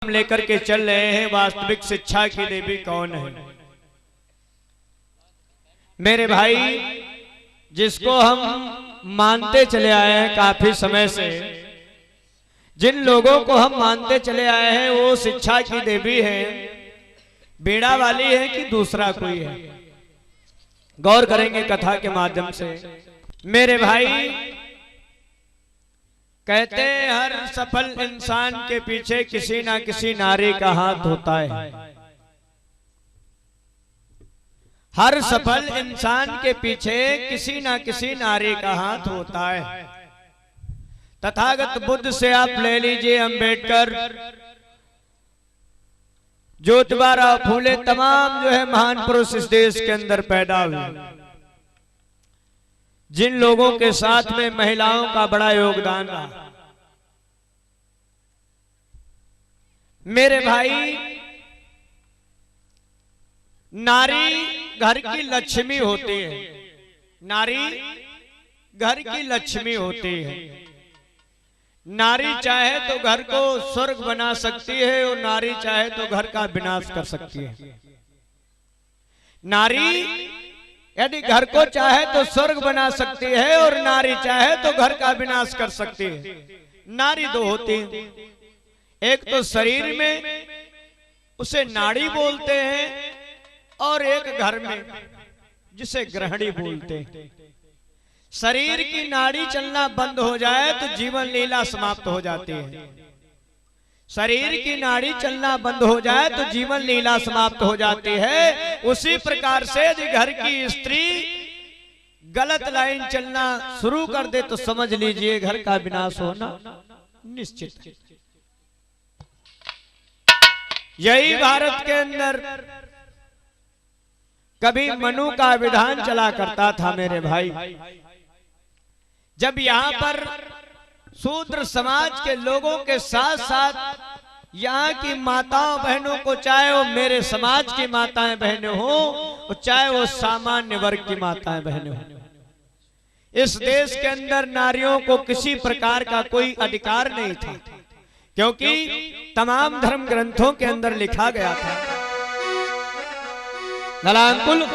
हम लेकर के चल रहे हैं, वास्तविक शिक्षा की देवी कौन है। मेरे भाई, जिसको हम मानते चले आए हैं काफी समय से, जिन लोगों को हम मानते चले आए हैं, वो शिक्षा की देवी है, बीड़ा वाली है कि दूसरा कोई है, गौर करेंगे कथा के माध्यम से। मेरे भाई, कहते हैं हर सफल इंसान के पीछे किसी ना किसी नारी का हाथ होता है। हर सफल इंसान के पीछे किसी ना किसी नारी का हाथ होता है। तथागत बुद्ध से आप ले लीजिए, अंबेडकर, ज्योतिबा फूले, तमाम जो है महान पुरुष इस देश के अंदर पैदा हुए, जिन लोगों के साथ में महिलाओं का बड़ा योगदान रहा। मेरे भाई, नारी घर की लक्ष्मी होती है, नारी घर की लक्ष्मी होती है। नारी चाहे तो घर को स्वर्ग बना सकती है और नारी चाहे तो घर का विनाश कर सकती है। नारी यदि घर को चाहे तो स्वर्ग बना सकती है और नारी चाहे तो घर का विनाश कर सकती है। नारी दो होती है, एक तो शरीर में उसे नाड़ी बोलते हैं और एक घर में जिसे गृहिणी बोलते हैं। शरीर की नाड़ी चलना बंद हो जाए तो जीवन लीला समाप्त हो जाती है। शरीर की नाड़ी चलना बंद हो जाए तो जीवन लीला समाप्त हो जाती है। उसी प्रकार से यदि घर की स्त्री गलत लाइन चलना शुरू कर दे तो समझ लीजिए घर का विनाश होना निश्चित है। यही भारत के अंदर कभी मनु का विधान चला करता था मेरे भाई। जब यहाँ पर शूद्र समाज के लोगों के साथ साथ यहाँ की माताओं बहनों को, चाहे वो मेरे समाज की माताएं बहनें हो और चाहे वो सामान्य वर्ग की माताएं बहनें हो, इस देश के अंदर नारियों को किसी प्रकार का कोई अधिकार नहीं था, क्योंकि तमाम धर्म ग्रंथों के अंदर लिखा गया था नलांकुल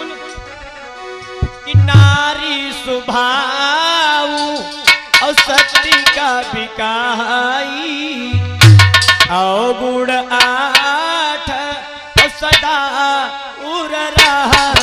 कि नारी स्वभाव और शक्ति का बिकाई, अवगुण आठ और सदा उर रहा।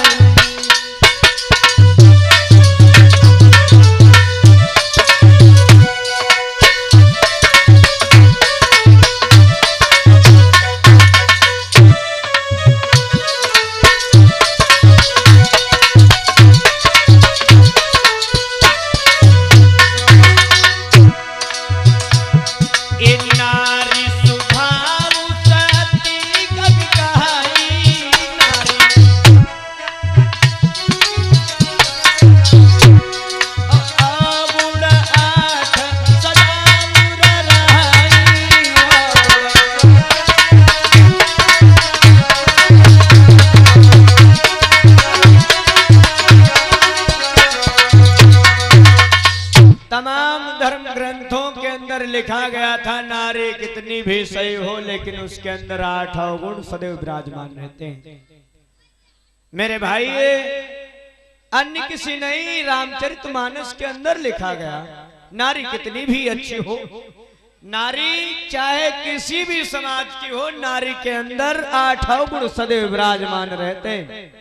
तमाम धर्म ग्रंथों के अंदर लिखा गया था नारी कितनी भी सही हो लेकिन उसके अंदर 8 अवगुण सदैव विराजमान रहते हैं। मेरे भाई, अन्य किसी नहीं, रामचरितमानस के अंदर लिखा गया नारी कितनी भी अच्छी हो, नारी चाहे किसी भी समाज की हो, नारी के अंदर 8 अवगुण सदैव विराजमान रहते हैं।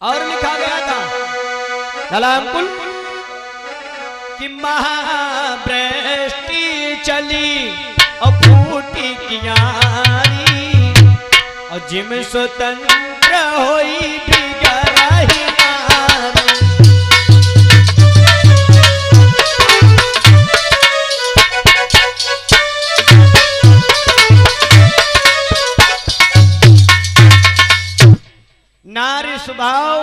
और लिखा गया था नलांकुल कि महावृष्टि चली और फूटी कियारी और जिम स्वतंत्र होई बिगड़ाही नारी। नारी स्वभाव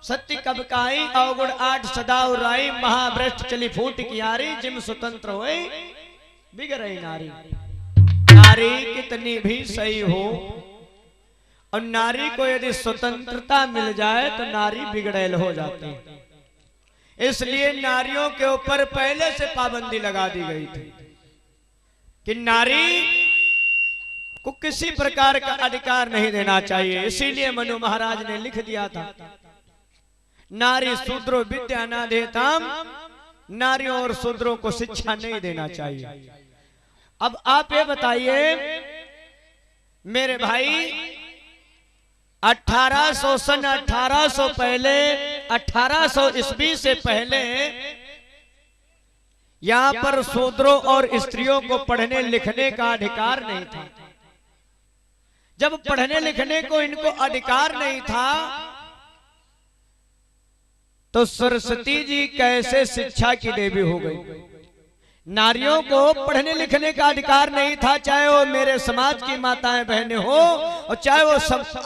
सत्य कब काई, अवगुण 8 सदा उराई, महाभ्रष्ट चली फूट कियारी, जिम स्वतंत्र होई बिगड़ई नारी। नारी कितनी भी सही हो और नारी को यदि स्वतंत्रता मिल जाए तो नारी बिगड़ैल हो जाती है। इसलिए नारियों के ऊपर पहले से पाबंदी लगा दी गई थी कि नारी को किसी प्रकार का अधिकार नहीं देना चाहिए। इसीलिए मनु महाराज ने लिख दिया था, नारी शूद्रो विद्या न देताम, नारियों और शूद्रों को शिक्षा नहीं देना चाहिए। अब आप ये बताइए मेरे भाई, 1800 सन 1800 पहले, 1800 ईस्वी से पहले यहां पर शूद्रों और स्त्रियों को पढ़ने लिखने का अधिकार नहीं था। जब पढ़ने लिखने को इनको अधिकार नहीं था तो सरस्वती जी कैसे शिक्षा की देवी हो गई। नारियों को पढ़ने लिखने का अधिकार नहीं था, चाहे वो मेरे समाज की माताएं बहनें हो और चाहे वो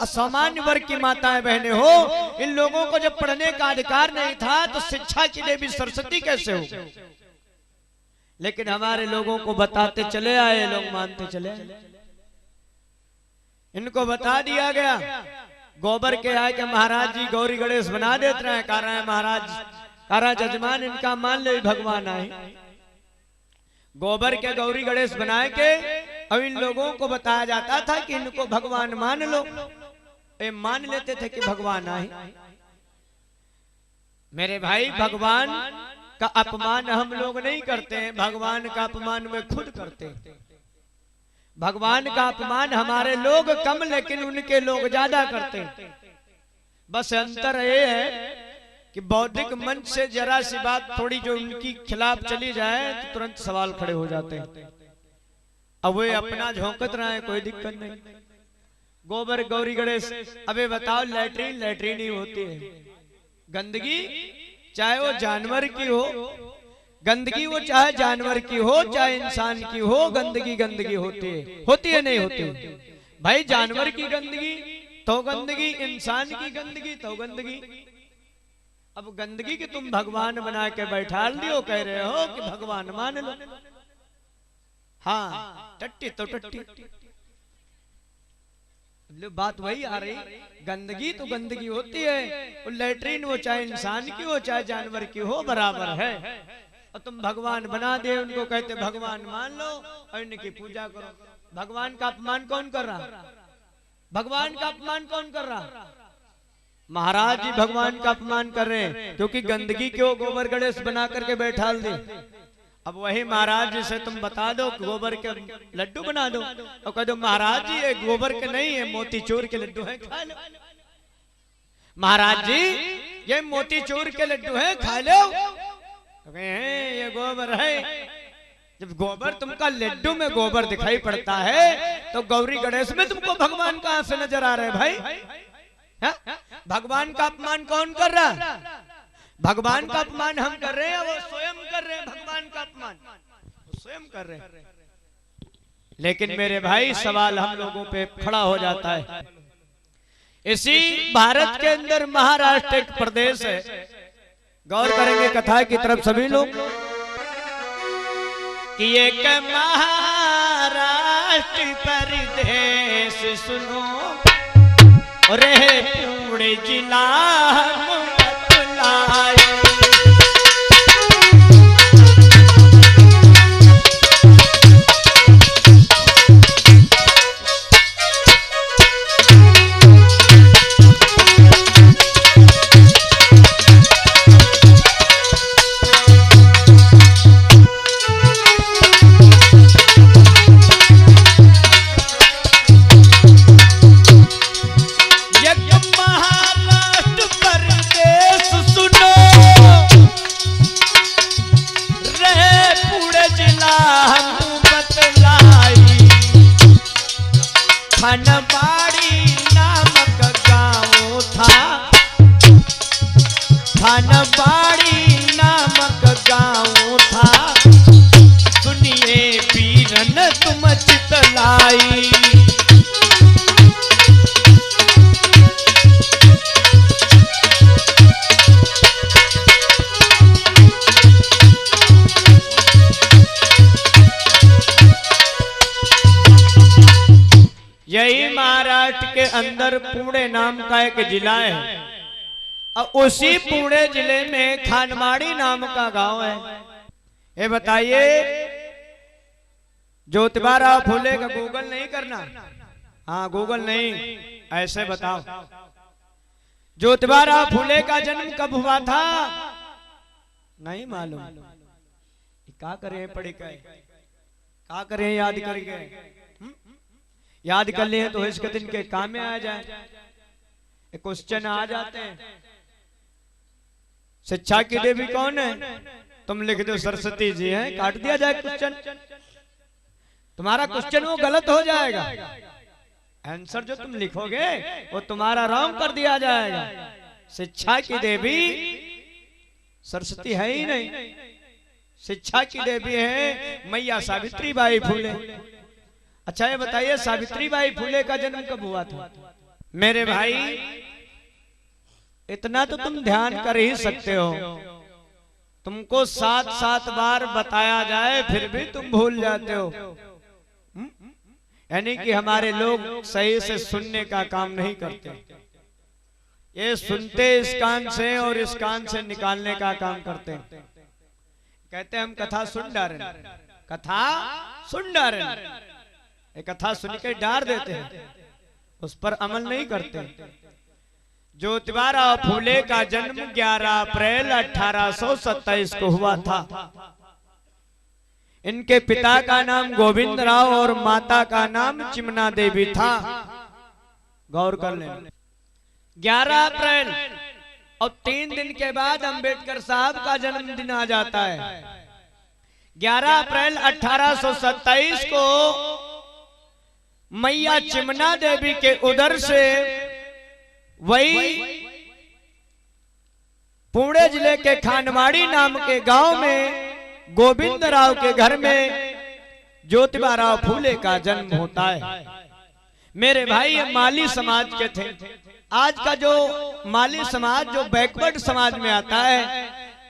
सामान्य वर्ग की माताएं बहनें हो। इन लोगों को जब पढ़ने का अधिकार नहीं था तो शिक्षा की देवी सरस्वती कैसे हो। लेकिन हमारे लोगों को बताते चले आए, लोग मानते चले आए। इनको बता दिया गया, गोबर के आए के महाराज जी गौरी गणेश बना देते रहे। कह रहे हैं महाराज, कह रहा जजमान इनका मान ले भगवान आए। गोबर के गौरी गणेश बनाए के अब इन लोगों को बताया जाता था कि इनको भगवान मान लो। ये मान लेते थे कि भगवान आए। मेरे भाई, भगवान का अपमान हम लोग नहीं करते हैं, भगवान का अपमान वे खुद करते हैं। भगवान का अपमान हमारे लोग कम लेकिन उनके लोग ज्यादा करते हैं। बस अंतर ये है कि बौद्धिक मंच से जरा सी बात थोड़ी जो उनकी खिलाफ चली जाए तो तुरंत सवाल खड़े हो जाते हैं। अब वे अपना झोंकत रहे, कोई दिक्कत नहीं। गोबर गौरी गणेश, अबे बताओ, लैट्रीन ही होती है। गंदगी चाहे वो जानवर की हो, गंदगी वो चाहे जानवर की हो चाहे इंसान की हो, गंदगी होती है नहीं होती। भाई जानवर की गंदगी तो गंदगी, इंसान की गंदगी तो गंदगी। अब गंदगी के तुम भगवान बना के बैठा लियो, कह रहे हो कि भगवान मान लो। हाँ, टट्टी तो टट्टी। बात वही आ रही, गंदगी तो गंदगी होती है। और लैट्रीन वो चाहे इंसान की हो चाहे जानवर की हो, बराबर है। और तुम भगवान बना दे उनको, कहते भगवान मान लो और इनकी पूजा करो। भगवान का अपमान कौन कर रहा? भगवान का अपमान कौन कर रहा? महाराज जी भगवान का अपमान कर रहे हैं, क्योंकि गंदगी क्यों गोबर गणेश बना करके बैठा दे। अब वही महाराज जी से तुम बता दो गोबर के लड्डू बना दो और कह दो महाराज जी ये गोबर के नहीं है, मोतीचूर के लड्डू हैं, खा लो। महाराज जी ये मोतीचूर के लड्डू हैं, खा लो। तो कहे ये गोबर है। जब गोबर तुमका लड्डू में गोबर दिखाई पड़ता है तो गौरी गणेश में तुमको भगवान कहां से नजर आ रहे हैं भाई? हा? भगवान का अपमान कौन कर रहा? भगवान का अपमान हम कर रहे हैं, वो स्वयं कर रहे हैं। भगवान का अपमान स्वयं कर रहे हैं। लेकिन मेरे भाई सवाल हम लोगों पे खड़ा हो जाता है। इसी भारत के अंदर महाराष्ट्र एक प्रदेश है, गौर करेंगे कथा की तरफ सभी लोग, कि एक महाराष्ट्र प्रदेश सुनो रे पुणे जिला अंदर पुणे नाम का एक जिला है और उसी पुणे जिले में खानमाड़ी नाम का गांव है। ये बताइए ज्योतिबाराव फूले का गूगल नहीं करना। हाँ गूगल नहीं, ऐसे बताओ ज्योतिबाराव फूले का जन्म कब हुआ था? नहीं मालूम। क्या करें पढ़ के, क्या करें याद करके? याद कर लिए तो इसके दिन के काम में आ जाए, क्वेश्चन आ जाते हैं। शिक्षा की देवी कौन है? तुम लिख दो सरस्वती जी हैं, काट दिया जाए क्वेश्चन। तुम्हारा क्वेश्चन वो गलत हो जाएगा, आंसर जो तुम लिखोगे वो तुम्हारा रॉन्ग कर दिया जाएगा। शिक्षा की देवी सरस्वती है ही नहीं, शिक्षा की देवी है मैया सावित्री बाई फूले। अच्छा ये बताइए सावित्री बाई फूले का जन्म कब हुआ था? मेरे भाई इतना तो तुम ध्यान कर ही सकते हो, तुमको 7-7 बार बताया जाए फिर भी तुम भूल जाते हो। यानी कि हमारे लोग सही से सुनने का काम नहीं करते, ये सुनते इस कान से और इस कान से निकालने का काम करते हैं। कहते हैं हम कथा सुन डारें, कथा सुन डारें, एक कथा सुन के डार देते हैं, उस पर अमल नहीं करते। ज्योतिबाराव फूले का जन्म 11 अप्रैल 1827 को हुआ था। इनके पिता का नाम गोविंद राव और माता का नाम चिमना देवी था। गौर कर लें 11 अप्रैल और 3 दिन के बाद अंबेडकर साहब का जन्मदिन आ जाता है। 11 अप्रैल 1827 को मैया चिमना देवी के उदर से वही पुणे जिले के खानवाड़ी नाम के गांव में गोविंद राव के घर में ज्योतिबाराव फूले का जन्म होता है। मेरे भाई ये माली समाज के थे। आज का जो माली समाज जो बैकवर्ड समाज में आता है,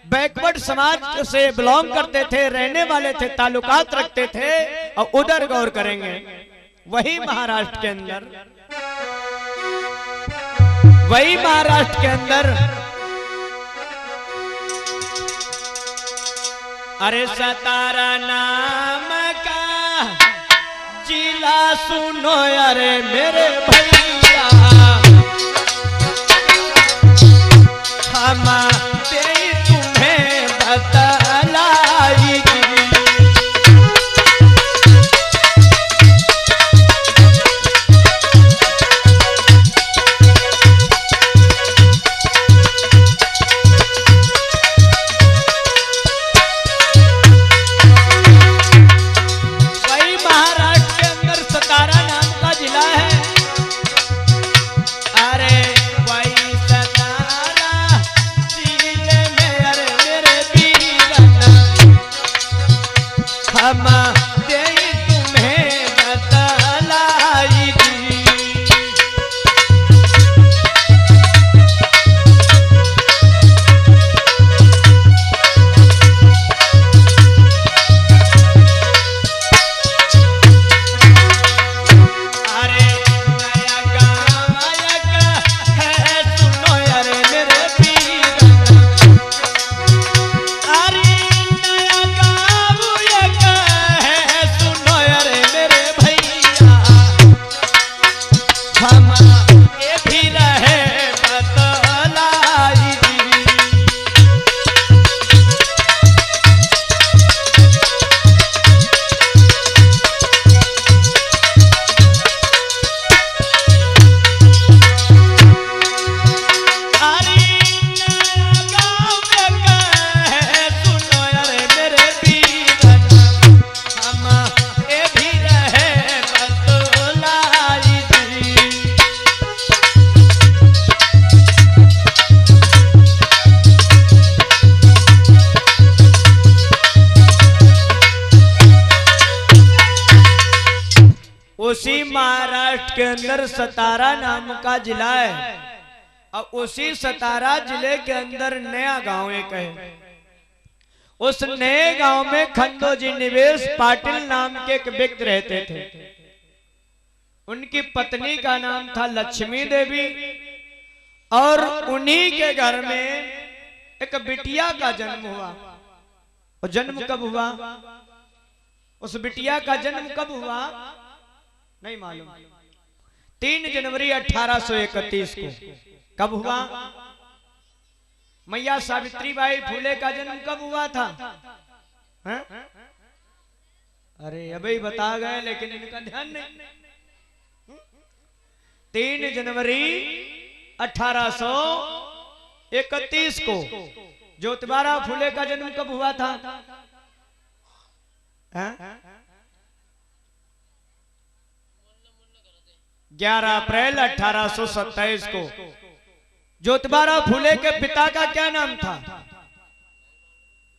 बैकवर्ड समाज से बिलोंग करते थे, रहने वाले थे, ताल्लुकात रखते थे। और उधर गौर करेंगे वही महाराष्ट्र के अंदर, वही महाराष्ट्र के अंदर अरे सतारा नाम का जिला सुनो अरे मेरे भैया, हम दे तुम्हें बतलाई। उसी महाराष्ट्र के अंदर सतारा नाम का जिला है और उसी सतारा जिले के अंदर नया गांव एक है। उस नए गांव में खंडोजी निवेश पाटिल नाम के एक व्यक्ति रहते थे। उनकी पत्नी का नाम था लक्ष्मी देवी और उन्हीं के घर में एक बिटिया का जन्म हुआ। और जन्म कब हुआ? उस बिटिया का जन्म कब हुआ नहीं मालूम। 3 जनवरी 1831 को कब हुआ? मैया सावित्री बाई फूले का जन्म कब हुआ था? है? अरे अभी बता गए लेकिन इनका ध्यान नहीं। 3 जनवरी 1831 को ज्योतिबा फूले का जन्म कब हुआ था? 11 अप्रैल 1827 को। ज्योतिबा फूले के पिता का क्या नाम था?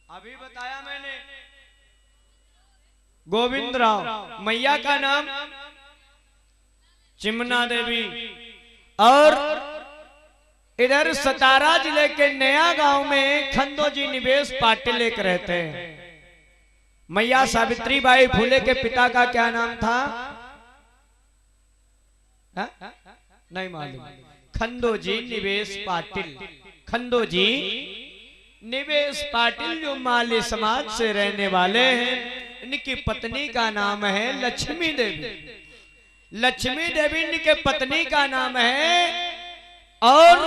अभी बताया मैंने, गोविंद राव। मैया का नाम चिमना देवी। और इधर सतारा जिले के नया गांव में खंडोजी निवेश पाटिल एक रहते हैं। मैया सावित्री बाई फूले के पिता का क्या नाम था? नहीं मालूम। खंडोजी निवेश पाटिल। खंडोजी निवेश पाटिल जो माली समाज से रहने वाले हैं, इनकी पत्नी का नाम है लक्ष्मी देवी। लक्ष्मी देवी इनके पत्नी का नाम है। और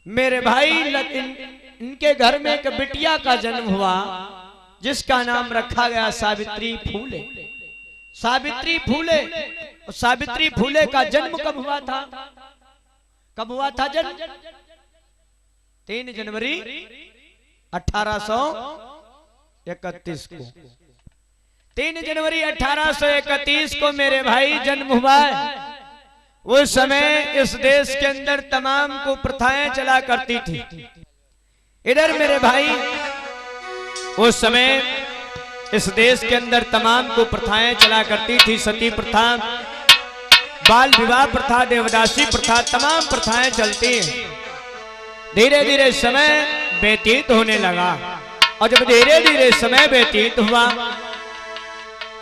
मेरे भाई इनके घर में एक बिटिया का जन्म हुआ जिसका नाम रखा गया सावित्री फूले। सावित्री फूले। सावित्री फूले का जन्म कब हुआ था? कब हुआ था जन्म? 3 जनवरी 1831 को। 3 जनवरी 1831 को मेरे भाई जन्म हुआ है। उस समय इस देश के अंदर तमाम को प्रथाएं चला करती थी। इधर मेरे भाई उस समय इस देश के अंदर तमाम को प्रथाएं चला करती थी। सती प्रथा, बाल विवाह प्रथा, देवदासी प्रथा, तमाम प्रथाएं चलती हैं। धीरे धीरे समय व्यतीत होने लगा। और जब धीरे धीरे समय व्यतीत हुआ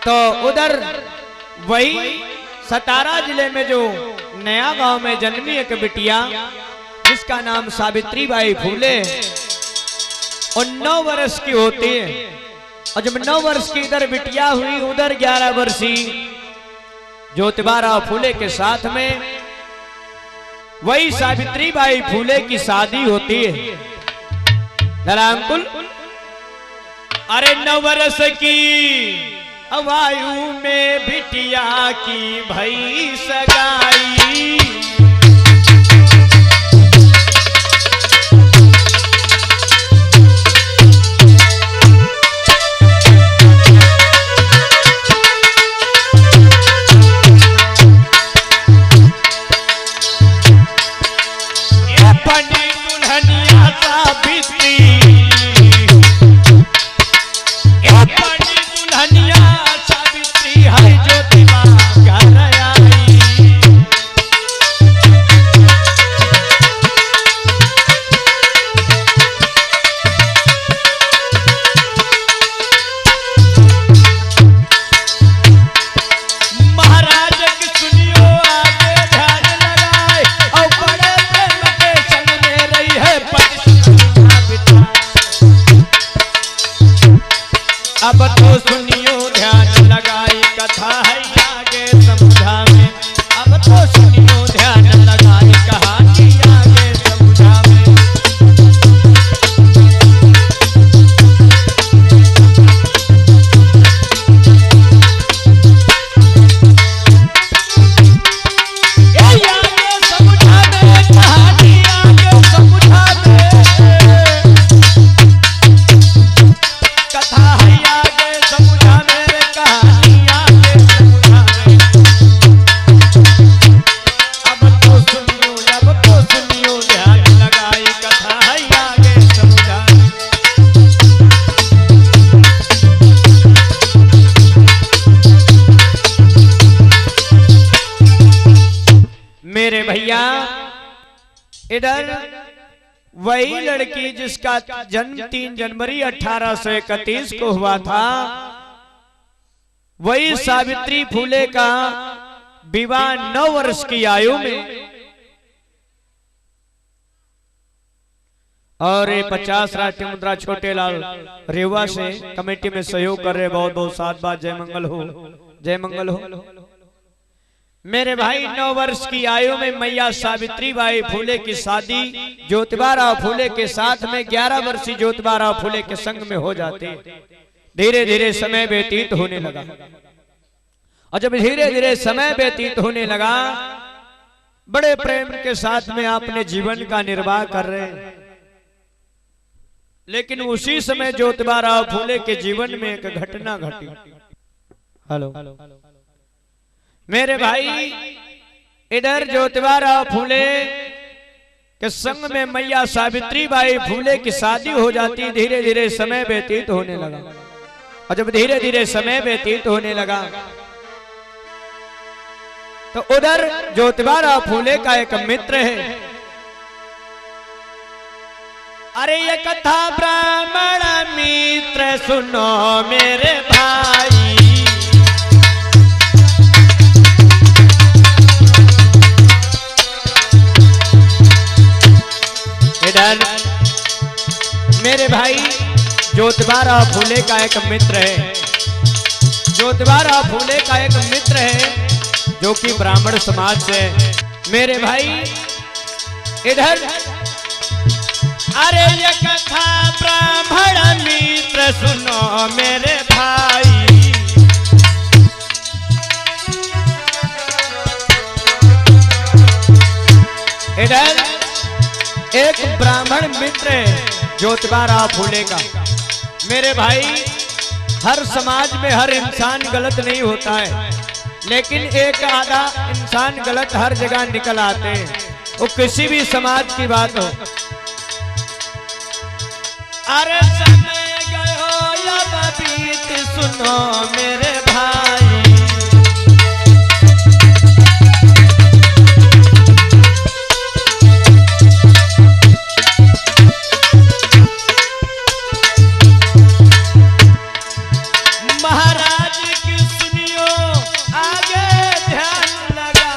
तो उधर वही सतारा जिले में जो नया गांव में जन्मी एक बिटिया जिसका नाम सावित्री बाई फूले, और 9 वर्ष की होती है। और जब 9 वर्ष की इधर बिटिया हुई, उधर 11 वर्षीय ज्योतिबा फूले के साथ में वही सावित्री बाई फूले की शादी होती है। धरामकुल। अरे 9 वर्ष की वायु में बिटिया की भई सगाई। अब तो सुनियो ध्यान लगाई कथा है आगे समझा में। अब तो सुनियो ध्यान लगाई कहानी आगे समझा में। आगे समझा दे कहानी आगे समझा दे। कथा है मेरे भैया। इधर वही लड़की जिसका जन्म 3 जनवरी 1831 को हुआ था, वही सावित्री फूले का विवाह 9 वर्ष की आयु में और ये 50 राष्ट्रीय मुद्रा छोटे लाल रेवा से कमेटी में सहयोग कर रहे, बहुत बहुत साथ बात। जय मंगल हो, जय मंगल हो। मेरे भाई 9 वर्ष की आयु में मैया सावित्री बाई फूले की शादी ज्योतिबा राव फूले के साथ में 11 वर्षीय ज्योतिबा राव फूले के संग में हो जाती। धीरे धीरे समय व्यतीत होने लगा, और जब धीरे धीरे समय व्यतीत होने लगा, बड़े प्रेम के साथ में अपने जीवन का निर्वाह कर रहे। लेकिन उसी समय ज्योतिबा राव फूले के जीवन में एक घटना घटी। हेलो मेरे भाई, इधर ज्योतिबा राव फूले के संग में मैया सावित्री बाई फूले की शादी हो जाती। धीरे धीरे समय व्यतीत होने लगा, और जब धीरे धीरे समय व्यतीत होने लगा तो उधर ज्योतिबा राव फूले का एक मित्र है। अरे ये कथा ब्राह्मण मित्र सुनो मेरे भाई, इधर मेरे भाई ज्योतिबा राव फूले का एक मित्र है। ज्योतिबा राव फूले का एक मित्र है जो कि ब्राह्मण समाज से। मेरे भाई इधर अरे ये कथा ब्राह्मण मित्र सुनो मेरे भाई, इधर एक ब्राह्मण मित्र है ज्योतिबा राव फूले का। मेरे भाई, हर समाज में हर इंसान गलत नहीं होता है, लेकिन एक आधा इंसान गलत हर जगह निकल आते हैं, वो किसी भी समाज की बात हो। अरे समय गयो या बीत सुनो मेरे भाई, महाराज की सुनियो आगे ध्यान लगा,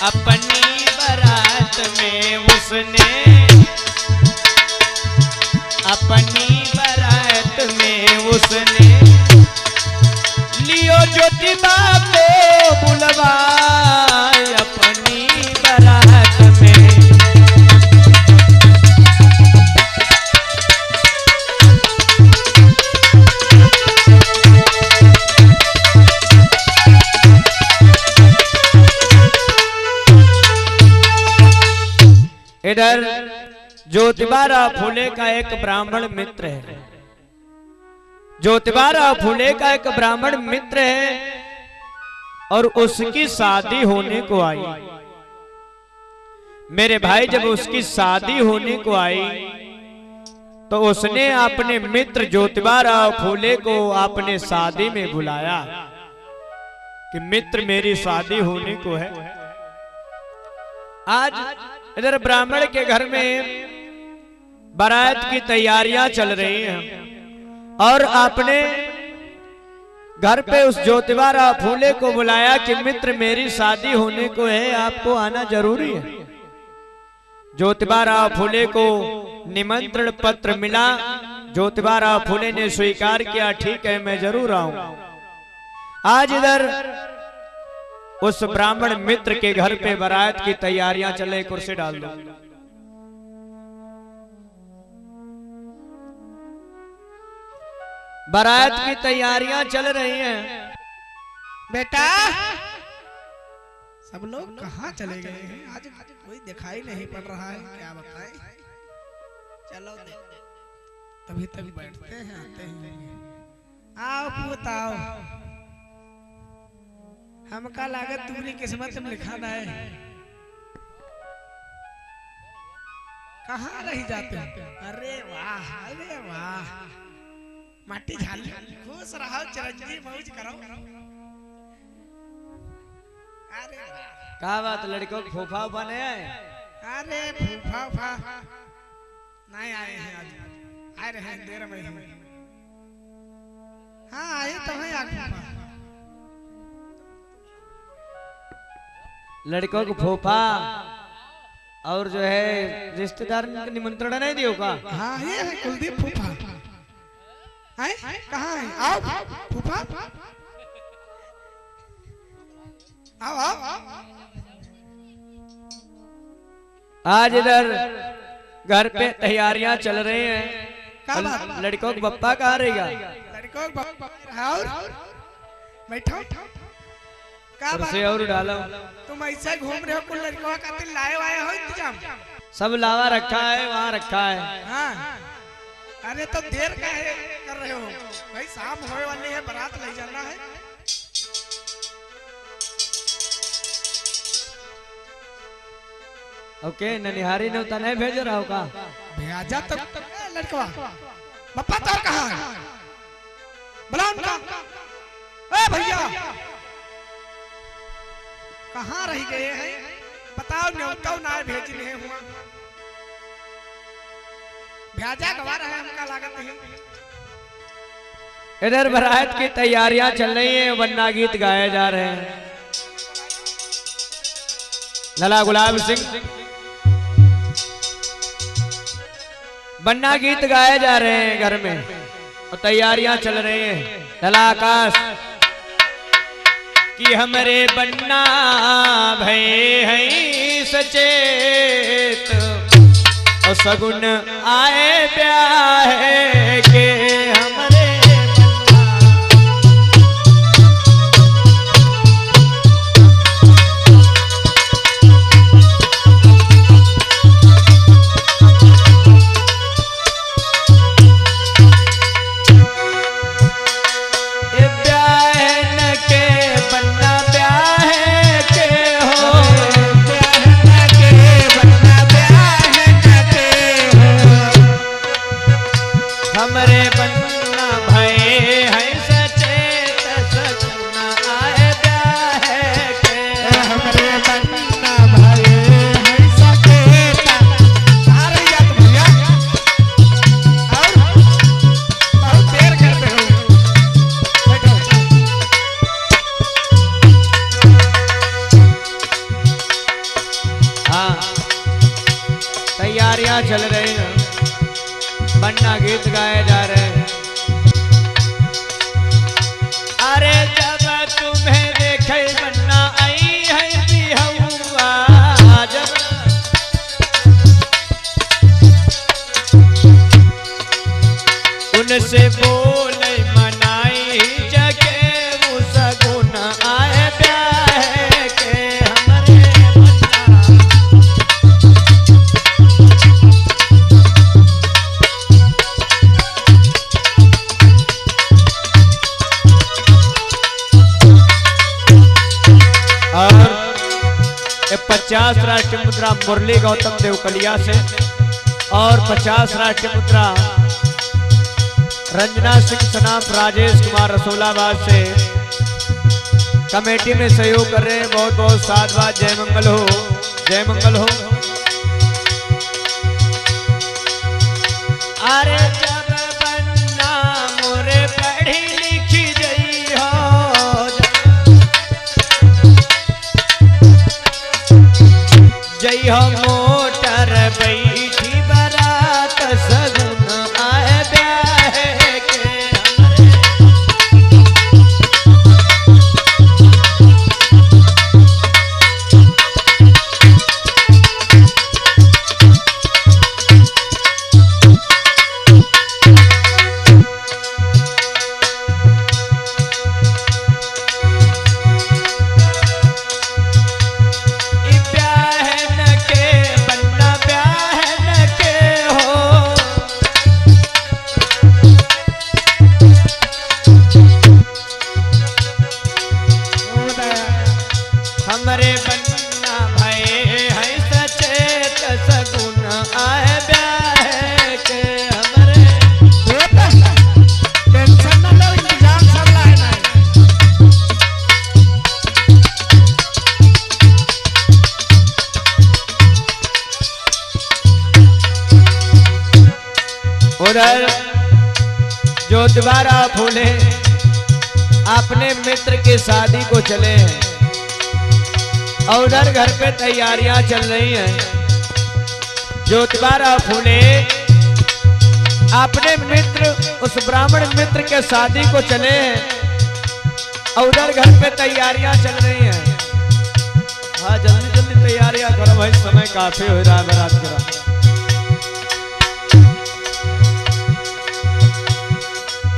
अपनी बारात में उसने, अपनी बारात में उसने लियो ज्योतिबा को बुलवा, अपनी बारात में। इधर ज्योतिबा राव फूले का एक ब्राह्मण मित्र है। ज्योतिबा राव फूले का एक ब्राह्मण मित्र है और उसकी शादी होने को आई। मेरे भाई, जब उसकी शादी होने को आई तो उसने अपने मित्र ज्योतिबा राव फूले को अपने शादी में बुलाया कि मित्र मेरी शादी होने को है। आज इधर ब्राह्मण के घर में बारात की तैयारियां चल रही हैं और आपने घर पे उस ज्योतिबा राव फूले को बुलाया कि मित्र मेरी शादी होने को है, आपको आना जरूरी है। ज्योतिबा राव फूले को निमंत्रण पत्र मिला। ज्योतिबा राव फूले ने स्वीकार किया, ठीक है मैं जरूर आऊंगा। आज इधर उस ब्राह्मण मित्र के घर पे बारात की तैयारियां चले। कुर्सी डाल दो। बारात की तैयारियां चल रही हैं। बेटा, सब लोग कहाँ चले गए हैं? आज कोई दिखाई नहीं पड़ रहा है, क्या बताएं? चलो तभी तभी बैठते हैं, आते हैं। आओ पूत आओ, हमका लागत तुम्हारी किस्मत में लिखा है। कहाँ रह जाते हो? अरे वाह, अरे वाह, माटी झाल, खुश रहो, चिरंजीवी मौज करो। अरे क्या बात, लड़कों को फूफा बने आए? अरे फूफा नहीं आए हैं, आज आए रहे हैं देर में। हाँ आए तो हैं आज फूफा। लड़कों को फूफा और जो है रिश्तेदार का निमंत्रण नहीं दियो का? हाँ ये है कुलदीप फूफा। आए कहाँ है? आओ फूफा आओ आओ। आज इधर घर पे तैयारियां चल रही हैं। क्या बात? लड़कों का बप्पा कहाँ रहेगा? लड़कों और बैठो। क्या बात? कुर्सी और डालो। तुम ऐसे घूम रहे हो, कुल लड़कों का दिल लाए वाए हो इंतजाम? सब लावा रखा है, वहाँ रखा है। हाँ अरे तो देर का है कर रहे हो भाई? शाम होने वाली है, बारात ले जाना है। ओके ननिहारी ने उतना नहीं भेज रहा होगा? भेजा तो लड़कवा पप्पा तो कहाँ है? बुला उनका। ए भैया कहाँ रह गए हैं? बताओ न्योता ना भेजने हुआ। भेजा गवा रहा है हमका लागत है। इधर बारात की तैयारियां चल रही हैं, वन्ना गीत गाए जा रहे हैं। लला गुलाब सिंह वन्ना गीत गाए जा रहे हैं घर में और तैयारियां चल रही हैं। लला आकाश कि हमरे बन्ना भय है सचेत और सगुन आए ब्याह के हमरे तैयारियां चल रही हैं, वन्ना गीत गाए जा रहे हैं। अरे जब तुम्हें देखे वन्ना आई है बिहुआ, जब उनसे बोले मनाई जगे वो सगुन आए ब्याह के हमरे और 50 राष्ट्रीय मुद्रा मुरली गौतम देवकलिया से और 50 राष्ट्रीय मुद्रा रंजना सिंह सनाम राजेश कुमार रसोलाबाद से कमेटी में सहयोग कर रहे हैं। बहुत बहुत साधुवाद। जय मंगल हो, जय मंगल हो। अरे जब बन्ना मोरे पढ़ी लिखी गई हो, जय हो मोटर बैठी बारात सगुन आए ब्याह के हमरे बन्ना भय है सचेत सगुन आए ब्याह के हमरे। टेंशन ना लो, इंतजाम सब लाए ना। उधर जो दोबारा फूले अपने मित्र के शादी को चले हैं और उधर घर पे तैयारियां चल रही हैं। ज्योतिबारा फूले अपने मित्र उस ब्राह्मण मित्र के शादी को चले और उधर घर पे तैयारियां चल रही हैं। हाँ जल्दी जल्दी तैयारियां करो भाई, समय काफी हो रहा है रात का।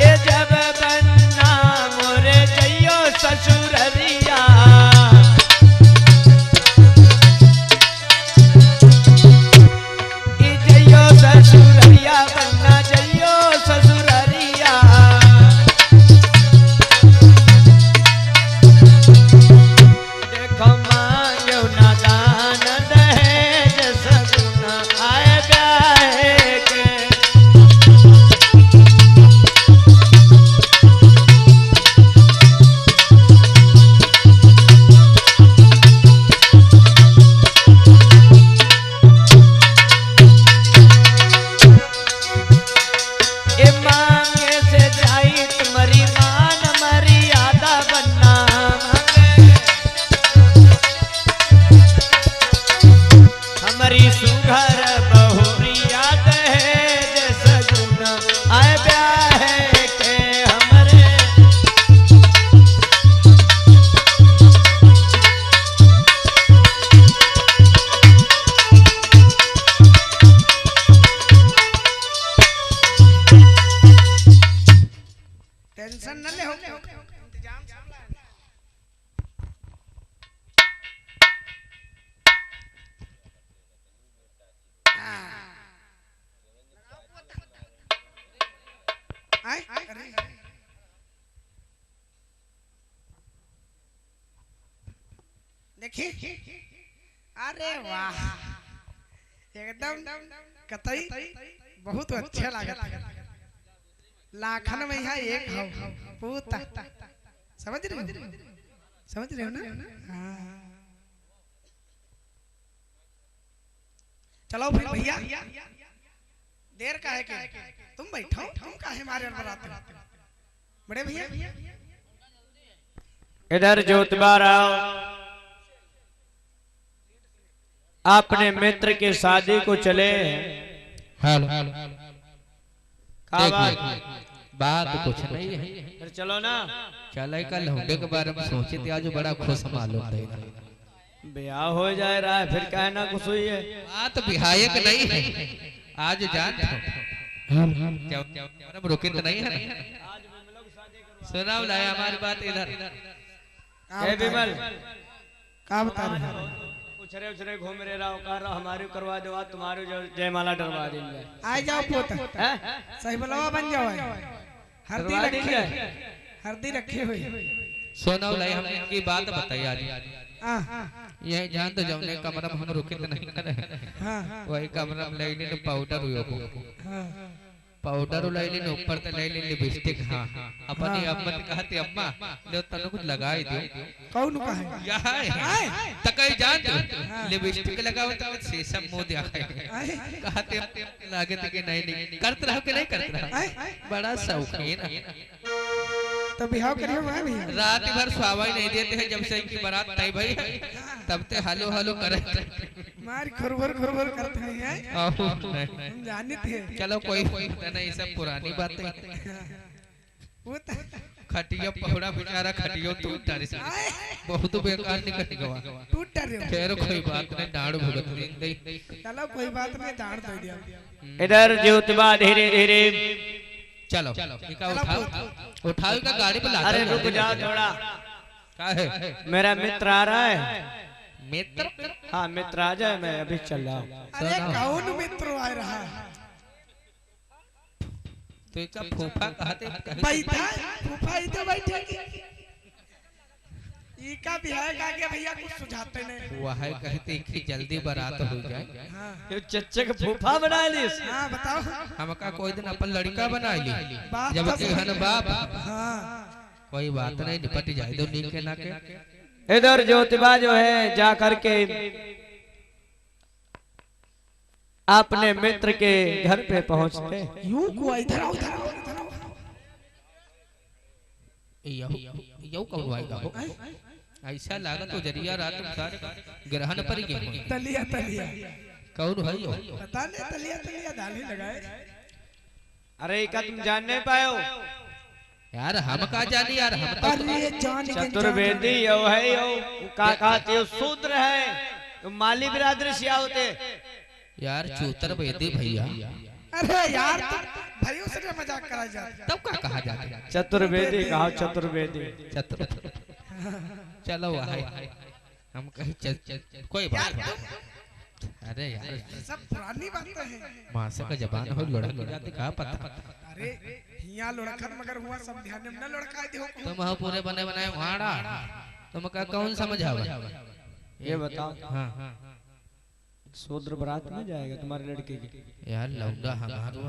ए जब बन्ना मोरे जइयो ससुररिया, ए जइयो ससुररिया बन्ना जइयो ससुररिया, देखो मांगो ना दान दहेज सगुन आए ब्याहे के। टेंशन न ले, हो इंतजाम चल रहा है। देखिए, अरे वाह, एकदम कतई बहुत अच्छा लगा। लाखन में यहाँ एक हो पूता, समझ रहे हो ना? हाँ। चलो फिर भैया, देर का है कि तुम बैठो, तुम काहे मारे बरात बड़े भैया। इधर ज्योतिबारा अपने मित्र के शादी को चले। हेलो बात कुछ नहीं है, फिर चलो ना। चले कल लौंडे के बारे में सोचे थे, आज बड़ा खुश मालूम है। ब्याह हो जा रहा है, फिर क्या ना खुश हुई है। बात विहायक नहीं है, आज जान रुके तो नहीं है। सुनाओ लाए हमारी बात इधर। विमल क्या बता रहे उछरे उछरे घूम रहे रहो, कह रहा हमारी करवा दो, तुम्हारी जयमाला डरवा देंगे। आ जाओ पोता, सही बलवा बन जाओ। हल्दी रखी हुई। सुनाओ लाए हमने इनकी बात बताई आज। ये जान तो जाओ कमरा में हम रुके तो नहीं करे। वही कमरा में ले लेने पाउडर हुई, पाउडर ले लेने ऊपर तो ले लेने लिपस्टिक। हाँ अपनी अम्मा ने कहा थी अम्मा ले तने कुछ लगाई दो। कौन कहा यहाँ तकई जान लिपस्टिक लगाओ तो शीशा मुंह दिया कहते लागे थे कि नहीं करते रहो कि नहीं करते रहो, बड़ा शौकीन तो बिहाव करियो मैं भी। रात भर स्वावाई नहीं देते हैं, जब से इनकी बारात तय भई तब ते हालो हालो करे मार खुरभर करते हैं। हम जानते थे। चलो कोई नहीं, सब पुरानी बातें। खटिया पहुड़ा बेचारा खटियो टूट डाले, बहुत बेकार निकल गवा, टूट डाले। खैर कोई बात नहीं, डांड भुगत दे। चलो कोई बात नहीं, डांड दे दिया। इधर ज्योतिबा धीरे धीरे चलो उठाओ का गाड़ी पे ला। अरे रुक जाओ थोड़ा, क्या है? मेरा मित्र आ रहा है। मित्र? हाँ मित्र आ जाए, मैं अभी चल रहा हूँ। अरे कौन मित्र आ रहा है? तो इसका फूफा कहते बैठा फूफा इधर बैठेगी। इका बिहार का के भैया कुछ सुझाते नहीं। वह कहते कि जल्दी बारात हो जाए। ये चच्चे का फूफा बना लिस। हाँ बताओ। हमका कोई दिन अपन लड़का बना ली, जब हन बाप। कोई बात नहीं, निपट जाए दो नीके ना के। इधर ज्योतिबा जो है जा करके अपने मित्र के घर पे पहुंचते। यूं को इधर आओ, इधर आओ। यो कब आएगा हो? ऐसा लगा तो जरिया रात सारे ग्रहण पर गए। तलिया कौन है यो? पता नहीं, तलिया तलिया दाली लगाए। अरे का तुम जान नहीं पाए हो? यार हम का जानी यार, हम तो अरे जान चतुर्वेदी यो है यो, का कहते हो शूद्र है, तुम माली बिरादरी से होते। यार चूतर वेदी भैया। अरे यार भाइयों से मजाक करा जाता, तब का कहा जाता है? चतुर्वेदी कहा, चतुर्वेदी। चतुर चलो भाई हम कहीं कोई बात नहीं। अरे यार सब पुरानी बातें हैं। मासा का जबान हो लड़का जाती का पता। अरे यहाँ लड़का मगर हुआ सब ध्यान में न लड़का दे हो। तुम हो पूरे बने बनाए वाड़ा, तुम का कौन समझावा? ये बताओ, हाँ शूद्र बारात में जाएगा तुम्हारे लड़के की? यार लौंडा हमारा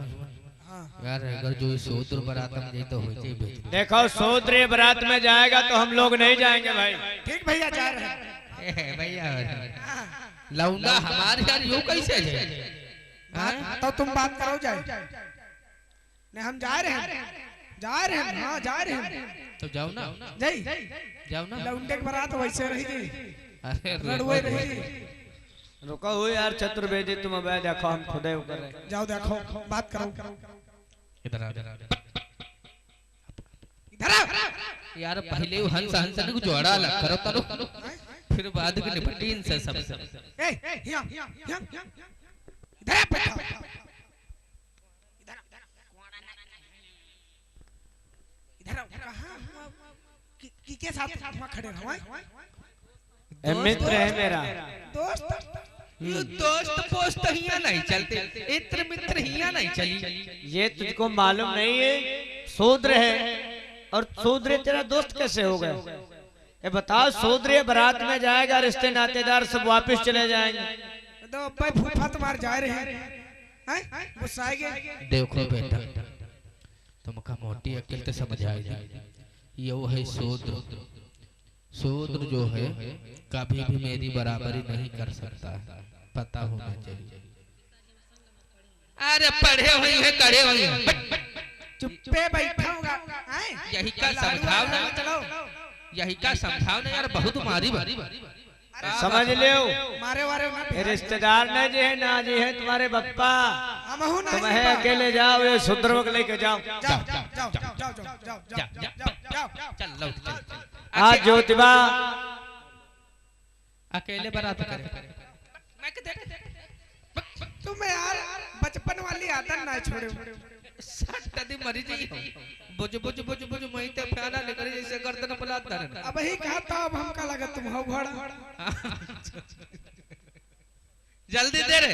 यार, अगर जो शूद्र बारात में जाए तो हो जाए भेज। देखो शूद्र बारात में जाएगा तो हम लोग नहीं जाएंगे भाई। ठीक भैया जा रहे हैं भैया। लौंडा हमारे यार यूं कैसे जाए? तो तुम बात करो जाए। नहीं हम जा रहे हैं, जा रहे हैं, हाँ जा रहे हैं। तो जाओ ना, जाओ ना। लौंडे की बारात वैसे रहेगी, अरे लड़वे रहेगी। रुको हो यार चतुर्वेदी, तुम अब देखो हम खुदे कर रहे। जाओ देखो, बात करो। इधर आ इधर आओ। यार पहले हंस हंस को जोड़ा लग करो तरो, फिर बाद की निपटी इनसे सब। ए यहाँ इधर आ बैठो। इधर के साथ वहाँ खड़े रहो। मित्र है मेरा दोस्त। ये दोस्त पोस्त हिया नहीं चलते, इत्र मित्र हिया नहीं चली। ये तुझको मालूम नहीं है शूद्र है, और शूद्र तेरा दोस्त कैसे हो गया? ये बता, शूद्र बारात में जाएगा, रिश्ते नातेदार सब वापस चले जाएंगे। तो फूफा तुम्हारे जा रहे हैं, गुस्साएंगे। देखो बेटा, तुमका मोटी अकल तो समझ आ जाए। ये वो है शूद्र। शूद्र जो है कभी भी मेरी बराबरी नहीं कर सकता, पता होना चाहिए। अरे पढ़े हुए हैं, करे हुए हैं, चुप्पे बैठा होगा। यही का समझावना, यही का समझावना यार, बहुत मारी भारी। समझ लो, मारे वारे ये रिश्तेदार न जी है ना जी है तुम्हारे बप्पा, हम हूं ना। तुम है अकेले जाओ, ये शूद्र को लेके जाओ। चल लो चल। आज ज्योतिबा अकेले बारात करे। तुम यार बचपन वाली आदत ना छोड़ो। सट्टा मरी जी बुझ मई ते प्याला लेकर जैसे गर्दन पलात धरन। अब ही कहा था, अब हमका लगा तुम हो घोड़ा। जल्दी दे रे।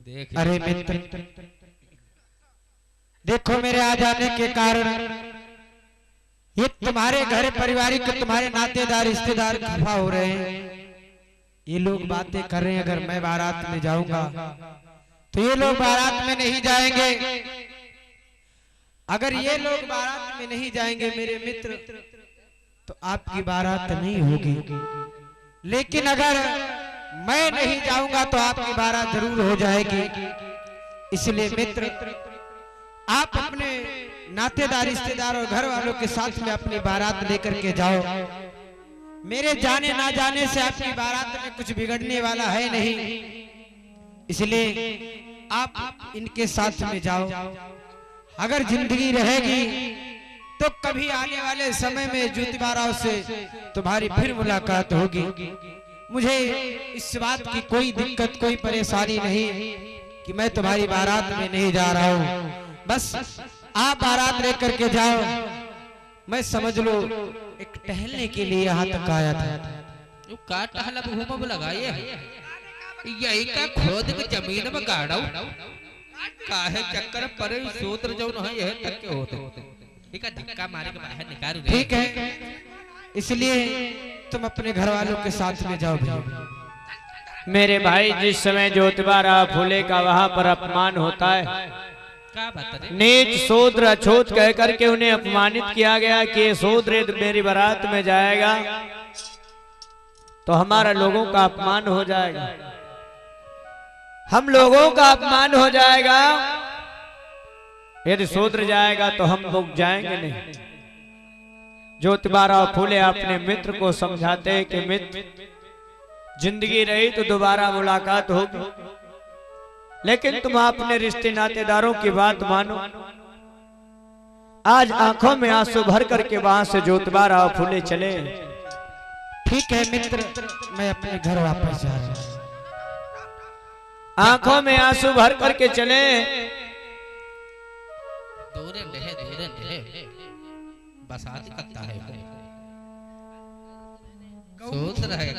देख अरे मित्र, देखो मेरे आ जाने के कारण ये तुम्हारे घर पारिवारिक, तुम्हारे नातेदार रिश्तेदार खफा हो रहे हैं। ये लोग बातें कर रहे हैं, अगर मैं बारात में जाऊंगा तो ये लोग बारात में नहीं जाएंगे। अगर ये लोग बारात में नहीं जाएंगे मेरे मित्र, तो आपकी बारात नहीं होगी। लेकिन अगर मैं नहीं जाऊंगा तो आपकी बारात जरूर हो जाएगी। इसलिए मित्र, आप अपने नातेदार रिश्तेदार और घर वालों के साथ में अपनी बारात लेकर के जाओ। मेरे जाने ना जाने से आपकी बारात में कुछ बिगड़ने वाला है नहीं, इसलिए आप इनके साथ में जाओ। अगर जिंदगी रहेगी तो कभी आने वाले समय में ज्योतिबा राव से तुम्हारी फिर मुलाकात होगी। मुझे इस बात की कोई दिक्कत, कोई परेशानी नहीं कि मैं तुम्हारी बारात में नहीं जा रहा हूँ। बस आप बारात लेकर के जाओ। मैं समझ लो एक टहलने के लिए यहाँ तक आया था। का टहला घूम लगाइए, यही का खोद के जमीन में गाड़ो काहे चक्कर पर सूत्र जो है यह तक के होते। ठीक है, धक्का मारे के बाहर निकाल। ठीक है, इसलिए तुम अपने घर वालों के साथ में जाओ भैया। मेरे भाई, जिस समय ज्योतिबा राव फूले का वहां पर अपमान होता है, नीच शूद्र अछूत कह करके उन्हें अपमानित किया गया कि ये शूद्र मेरी बारात में जाएगा तो हमारा लोगों का अपमान हो जाएगा, हम लोगों का अपमान हो जाएगा। यदि शूद्र जाएगा तो हम लोग जाएंगे नहीं। ज्योतिबाराव फूले अपने मित्र को समझाते हैं कि मित्र, जिंदगी रही तो दोबारा मुलाकात होगी, लेकिन तुम अपने रिश्ते नातेदारों की बात मानो। आज आंखों में आंसू भर करके वहां से ज्योतिबाराव फूले चले। ठीक है मित्र, मैं अपने घर वापस जा रहा हूं। आंखों में आंसू भर करके चले। दूरे रहे बसात करता है, सोच रहा है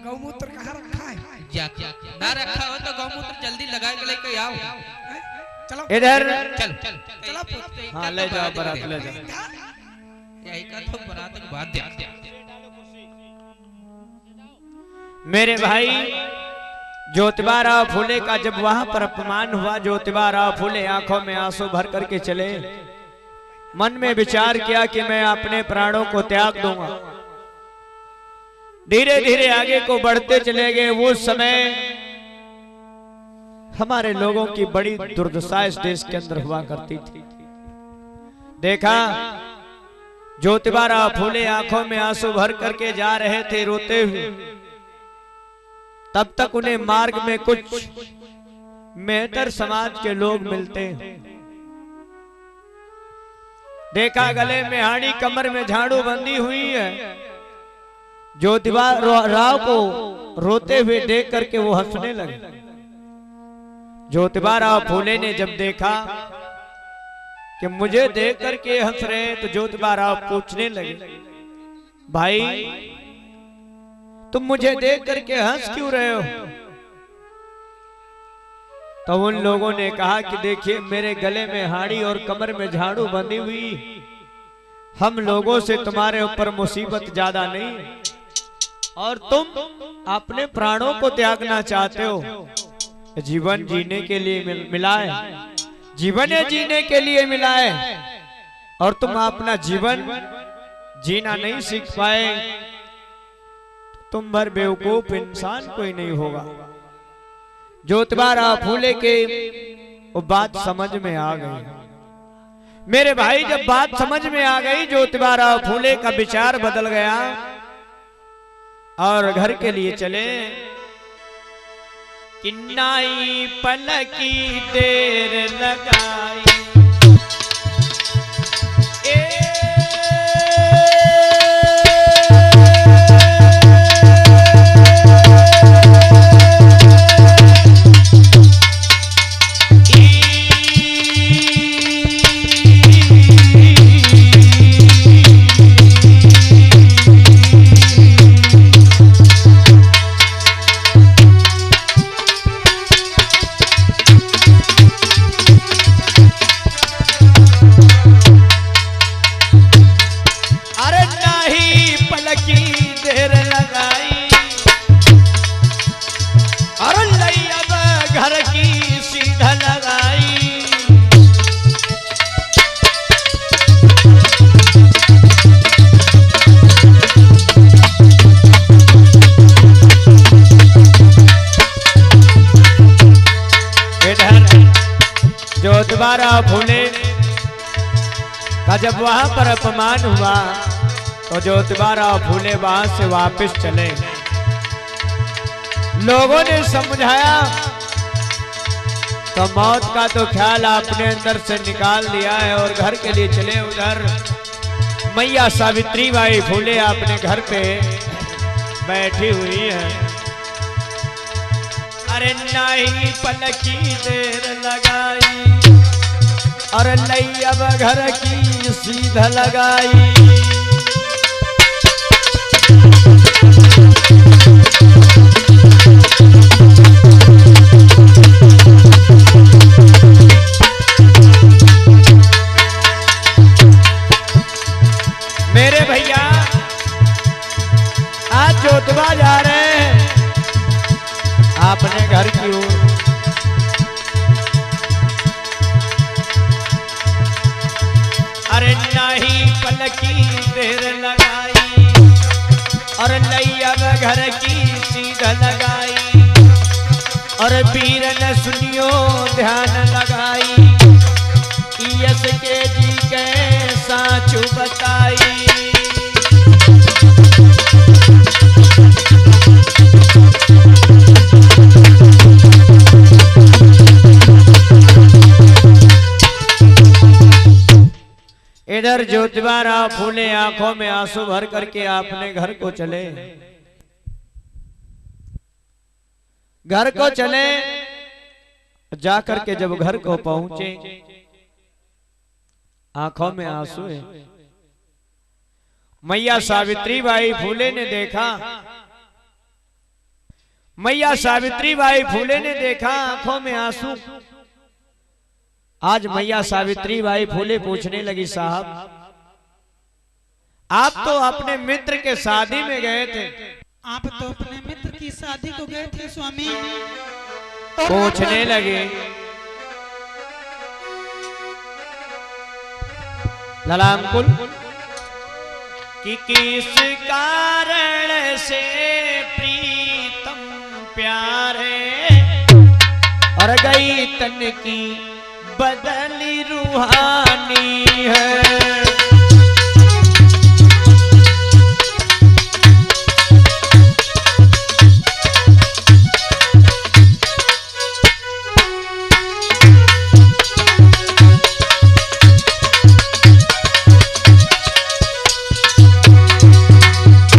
गौमूत्र कहाँ रखा है? ना रखा हो तो गौमूत्र जल्दी लगा के लेके आओ। चलो इधर चल चलो हाँ ले जाओ, बारात ले जाओ। यही का तो बारात की बात दे। मेरे भाई, ज्योतिबाराव फूले का जब वहां पर अपमान हुआ, ज्योतिबाराव फूले आंखों में आंसू भर करके चले। मन में विचार किया कि मैं अपने प्राणों को त्याग दूंगा। धीरे धीरे आगे को बढ़ते चले गए। वो समय हमारे लोगों की बड़ी दुर्दशा इस देश के अंदर हुआ करती थी। देखा, ज्योतिबाराव फूले आंखों में आंसू भर करके जा रहे थे रोते हुए। तब तक उन्हें मार्ग में कुछ मेहतर समाज के लोग मिलते। देखा, गले में हाड़ी, कमर में झाड़ू बंधी हुई है। ज्योतिबाराव को रोते हुए देख करके वो हंसने लगे। ज्योतिबाराव फूले ने जब देखा कि मुझे देख करके हंस रहे हैं, तो ज्योतिबाराव पूछने लगे, भाई तुम मुझे देख करके हंस क्यों रहे हो? तो उन लोगों ने कहा कि देखिए, मेरे गले में हाड़ी और कमर में झाड़ू बंधी हुई, हम लोगों से तुम्हारे ऊपर मुसीबत ज्यादा नहीं, और तुम अपने प्राणों को त्यागना चाहते हो। जीवन जीने के लिए मिला है, जीवन जीने के लिए मिला है, और तुम अपना जीवन जीना नहीं सीख पाए, तुम भर बेवकूफ इंसान कोई नहीं होगा। ज्योतिबाराव फूले के वो बात समझ में आ गई। मेरे भाई, जब बात समझ में आ गई, ज्योतिबाराव फूले का विचार बदल गया और घर के लिए चले। किन्नाई पलकी देर लगाई, ज्योतिबाराव फूले का जब वहां पर अपमान हुआ, तो ज्योतिबाराव फूले वहां से वापस चले। लोगों ने समझाया तो मौत का तो ख्याल आपने अंदर से निकाल दिया है और घर के लिए चले। उधर मैया सावित्री बाई फूले अपने घर पे बैठी हुई है। अरे नहीं पलकी देर लगाई, और लई अब घर की सीधा लगाई। मेरे भैया, आज ज्योतिबा जा रहे हैं अपने घर की ओर। अरे नहीं पलकी देर लगाई, और लई अब घर की सीधा लगाई। और पीर न सुनियो ध्यान लगाई, यस के जी के साचू बताई। इधर ज्योतिबा राव फूले आंखों में आंसू भर करके अपने घर को चले। घर को चले, जाकर के जब घर को पहुंचे, आंखों में आंसू है। मैया सावित्री बाई फूले ने देखा, मैया सावित्री बाई फूले ने देखा आंखों में आंसू। आज मैया सावित्री बाई फूले पूछने लगी, साहब आप तो अपने मित्र के शादी में गए थे। आप तो अपने मित्र की शादी को गए थे स्वामी। पूछने लगे, ललामकुल कि किस कारण से प्रीतम प्यारे और गई तन की बदली रूहानी है।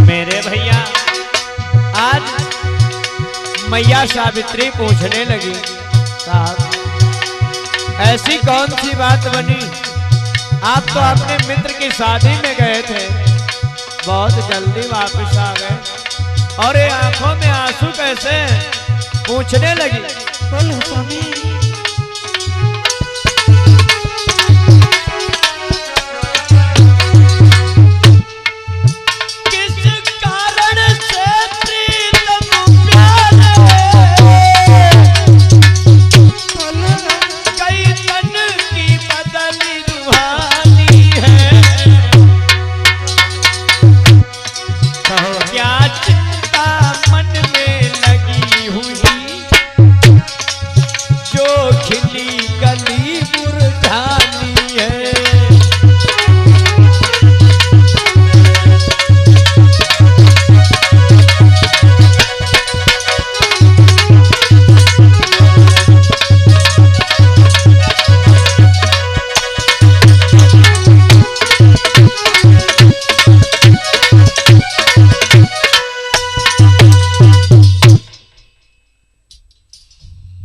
मेरे भैया आज मैया सावित्री पूछने लगी, साहब ऐसी कौन सी बात बनी, आप तो अपने मित्र की शादी में गए थे, बहुत जल्दी वापस आ गए और ये आंखों में आंसू कैसे? पूछने लगी। बोलो स्वामी।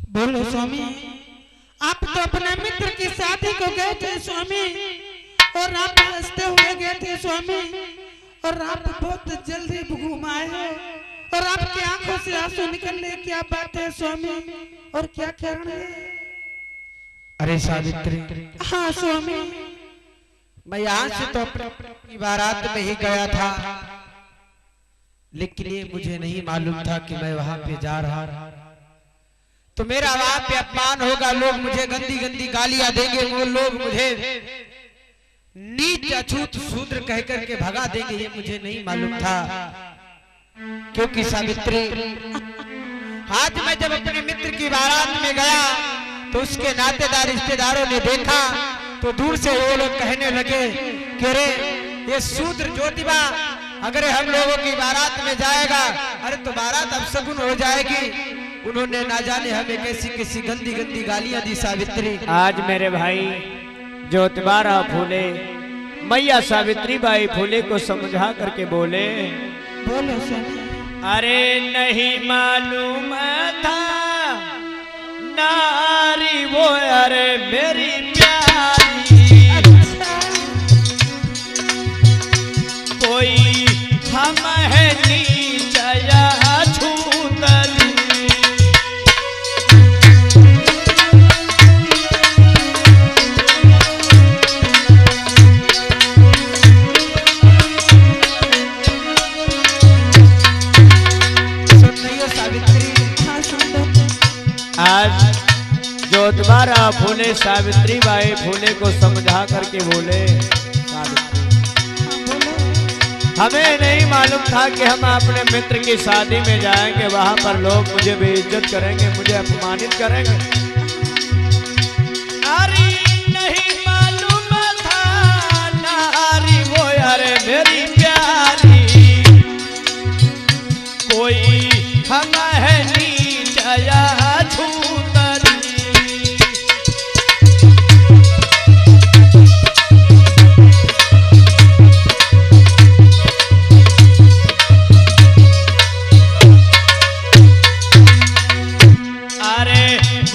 बोलो स्वामी। आप तो अपने मित्र की शादी को गए थे स्वामी, और आप हंसते हुए गए थे स्वामी, और आप बहुत जल्दी घूम आए हो और आपकी आंखों से आंसू निकलने, क्या बात है स्वामी, और क्या कारण है? अरे सावित्री, हाँ स्वामी। मैं यहाँ से तो अपनी बारात में ही गया था, लेकिन ये मुझे नहीं मालूम था कि मैं वहां पे जा रहा तो मेरा वहां पे अपमान होगा, लोग मुझे गंदी गंदी गालियां देंगे, वो लोग मुझे नीच अछूत शूद्र कह करके भगा देंगे, ये मुझे नहीं मालूम था। क्योंकि सावित्री, आज मैं जब अपने मित्र की बारात में गया तो उसके नातेदार रिश्तेदारों ने देखा तो दूर से वो लोग कहने लगे कि अरे ये शूद्र ज्योतिबा अगर हम लोगों की बारात में जाएगा, अरे तो बारात अब सगुन हो जाएगी। उन्होंने ना जाने हमें कैसी कैसी गंदी गंदी गालियां दी सावित्री। आज मेरे भाई ज्योतिबा राव फूले मैया सावित्री बाई फूले को समझा करके बोले, बोलो स्वामी। अरे नहीं मालूम था नारी वो, अरे मेरी प्यारी, कोई हम है नीचया छूतली। आज ज्योतिबा राव फूले सावित्री बाई फूले को समझा करके बोले, हमें नहीं मालूम था कि हम अपने मित्र की शादी में जाएंगे, वहां पर लोग मुझे बेइज्जत करेंगे, मुझे अपमानित करेंगे। अरे नहीं मालूम था नारी वो, अरे मेरी प्यारी, कोई हम है नीचया छूतली।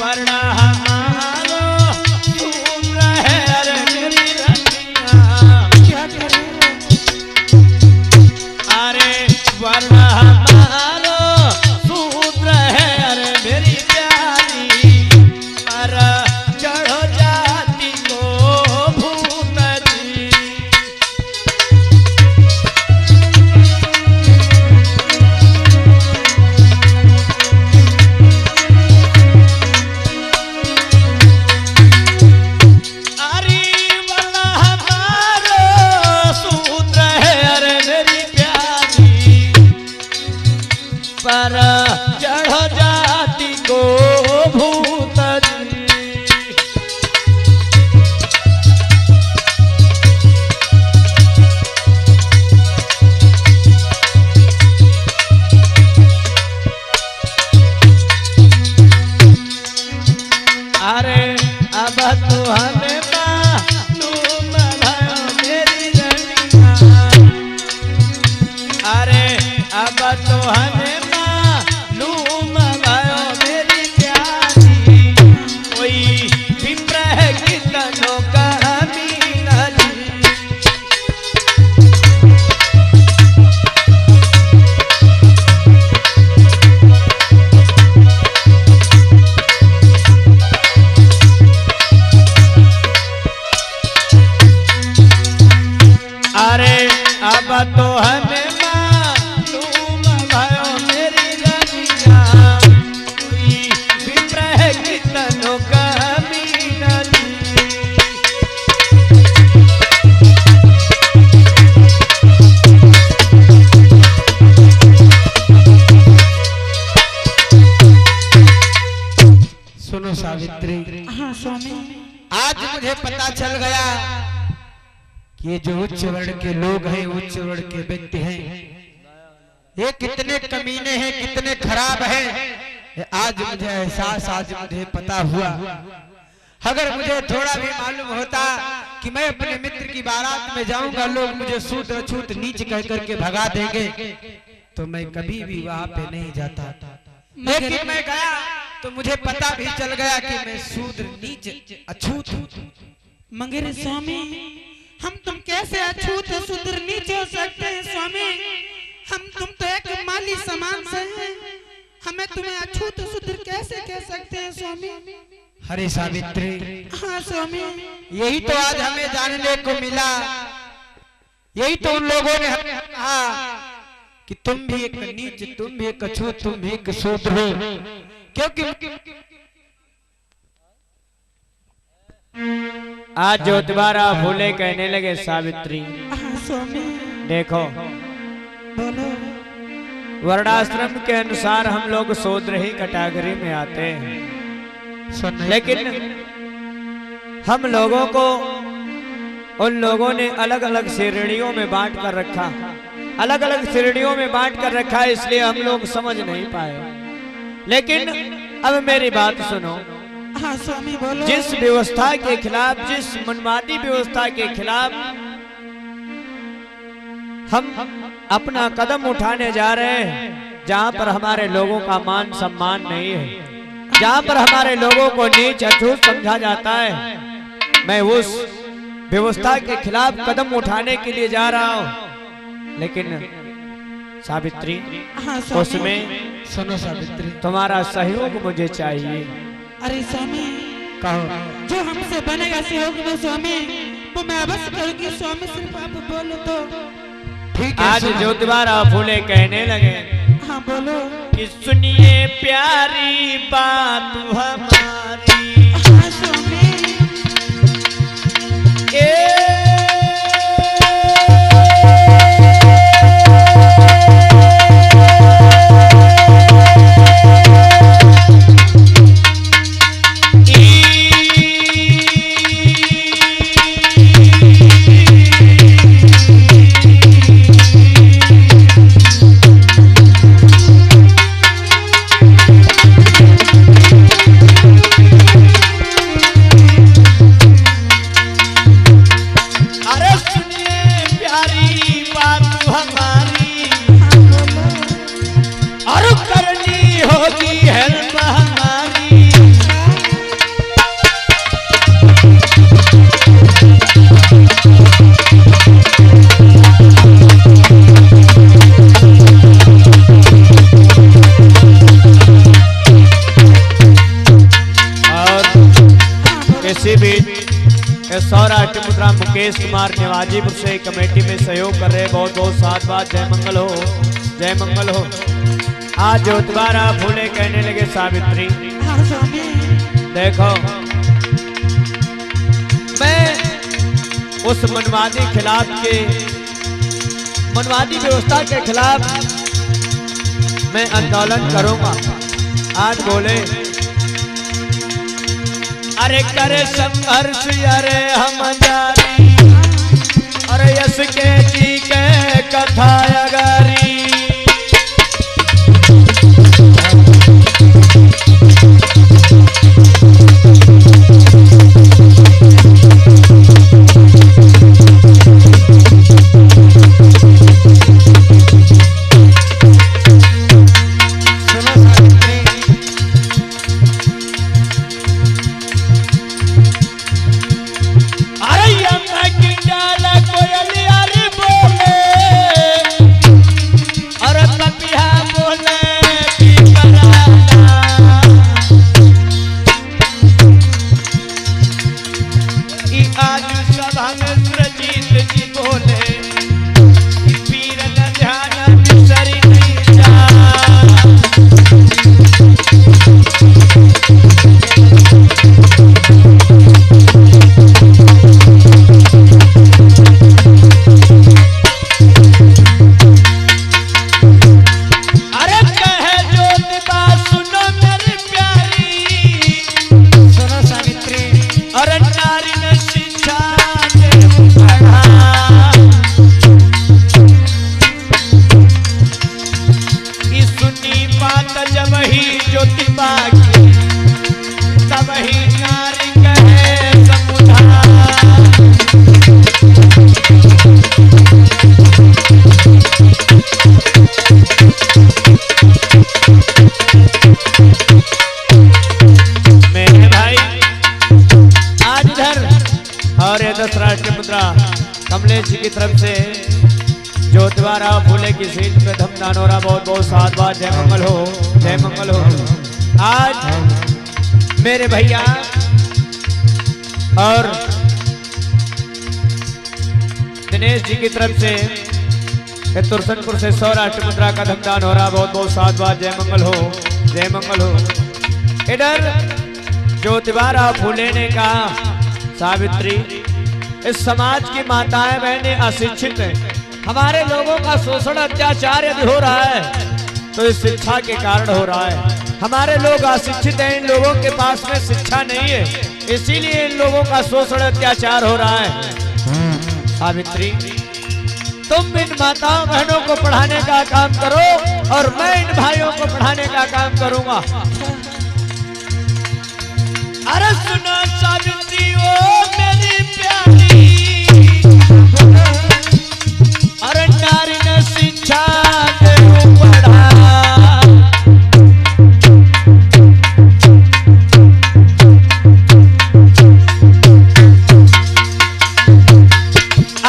वरना हमारो सूत्र है अरे मेरी रनिया। क्या करूं अरे वरना हमारो सूत्र है अरे मेरी प्यारी, पर चढ़ो जाति को भूत जी। अरे वरना हमारो सूत्र है अरे मेरी प्यारी, पर चढ़ो जाति को भूत जी। अरे अब तो हमें मालूम भयो मेरी रनिया। अरे अब तो हमें मालूम भयो मेरी प्यारी, कोई विप्रह की तनो कमी नहीं। अरे अब तो हमें मालूम भयो मेरी रनिया, कोई विप्रह की तनो कमी नहीं। सुनो सावित्री, हाँ स्वामी। आज मुझे पता चल गया कि ये जो उच्च वर्ण के लोग हैं, उच्च वर्ण के व्यक्ति हैं, ये कितने कमीने हैं, कितने खराब हैं। ये आज मुझे एहसास, आज मुझे पता हुआ। अगर मुझे थोड़ा भी मालूम होता कि मैं अपने मित्र की बारात में जाऊंगा, लोग मुझे शूद्र अछूत नीच कह करके भगा देंगे, तो मैं कभी भी वहां पे नहीं जाता। लेकिन मैं गया तो मुझे पता भी चल गया कि मैं शूद्र नीच अछूत हूं। मगर स्वामी हम तुम कैसे अछूत शूद्र नीच हो सकते हैं स्वामी? हम तुम तो एक माली समान से हैं, हमें तुम्हें अछूत शूद्र कैसे कह सकते हैं स्वामी? हरे सावित्री, हाँ स्वामी। यही तो आज हमें जानने को मिला। यही तो उन लोगों ने हमें कहा कि तुम भी एक नीच, तुम भी एक अछूत, तुम भी एक शूद्र हो। क्योंकि आज जो दोबारा भूले कहने लगे सावित्री, हाँ स्वामी। देखो बोलो। वर्णाश्रम के अनुसार हम लोग शूद्र ही कैटेगरी में आते हैं, लेकिन हम लोगों को उन लोगों ने अलग अलग श्रेणियों में बांट कर रखा, अलग अलग श्रेणियों में बांट कर रखा, इसलिए हम लोग समझ नहीं पाए। लेकिन अब मेरी बात सुनो। हाँ स्वामी बोलो। जिस व्यवस्था के खिलाफ, जिस मनमादी व्यवस्था के खिलाफ हम अपना कदम उठाने जा रहे हैं, जहां पर हमारे लोगों का मान सम्मान नहीं है, जहां पर हमारे लोगों को नीच अछूत समझा जाता है, मैं उस व्यवस्था के खिलाफ कदम उठाने के लिए जा रहा हूं। लेकिन सावित्री, हाँ स्वामी। उसमें सुनो सावित्री, तुम्हारा सहयोग मुझे चाहिए। अरे स्वामी कहो। जो हमसे बनेगा सहयोग में स्वामी, वो मैं अवश्य करूंगी स्वामी, सिर्फ आप बोलो तो। ठीक है। आज जो दोबारा फूले कहने लगे, हाँ बोलो। कि सुनिए प्यारी बात हमारी, हाँ स्वामी। सौराष्ट्र मुद्रा मुकेश कुमार निवाजीपुर से कमेटी में सहयोग कर रहे, बहुत बहुत साथ बात। जय मंगल हो, जय मंगल हो। आज जो दोबारा फूले कहने लगे सावित्री, देखो मैं उस मनवादी खिलाफ के, मनवादी व्यवस्था के खिलाफ मैं आंदोलन करूंगा। आज बोले अरे करे संघर्ष अरे हम जारी, अरे यश के जी के कथा अगारी। कमलेश जी की तरफ से जो द्वारा फूले की सीट पे धमदान हो रहा, बहुत बहुत साथ बात। जय मंगल हो, जय मंगल हो। आज मेरे भैया और दिनेश जी की तरफ से तुरसनपुर से सौराष्ट्र मुद्रा का धमदान हो रहा, बहुत बहुत साथ बात। जय मंगल हो, जय मंगल हो। इधर जो द्वारा फूले ने कहा सावित्री, इस समाज की माताएं बहनें अशिक्षित हैं, हमारे लोगों का शोषण अत्याचार यदि हो रहा है तो इस शिक्षा के कारण हो रहा है। हमारे लोग अशिक्षित हैं, इन लोगों के पास में शिक्षा नहीं है, इसीलिए इन लोगों का शोषण अत्याचार हो रहा है। सावित्री, तुम इन माताओं बहनों को पढ़ाने का काम करो और मैं इन भाइयों को पढ़ाने का काम करूंगा। अरे सुनो सावित्री, ओ मेरी प्यारी, अरे नारी ने शिक्षा दे पढ़ा,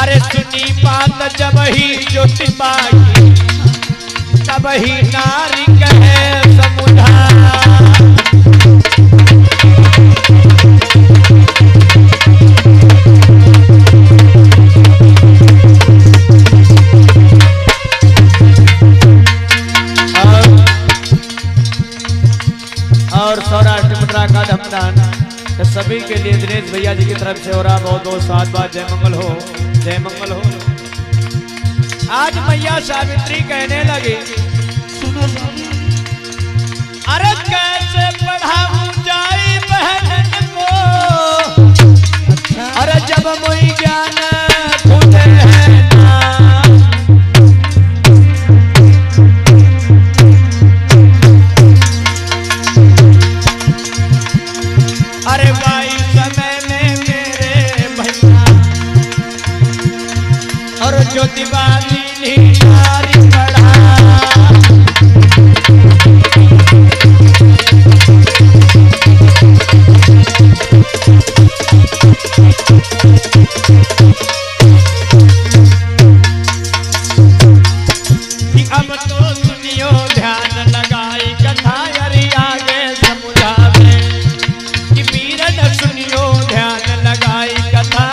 अरे सुनी बात जब ही ज्योतिबा की, तब ही नारी कहे समुझा। और सौराष्ट्र मुद्रा का धमदान तो सभी के लिए दिनेश भैया जी की तरफ से हो रहा, बहुत बहुत साथ बात। जय मंगल हो, जय मंगल हो। आज मैया सावित्री कहने लगी, अरे कैसे पढ़ाऊं जाई बहन को, अरे जब मुई ज्ञान खुले है ना, अरे भाई समय में मेरे भैया और ज्योतिबा दी नारी पढ़ा, कि अब तो सुनियो ध्यान लगाई कथा यरी आगे समझावे, कि वीरन सुनियो ध्यान लगाई कथा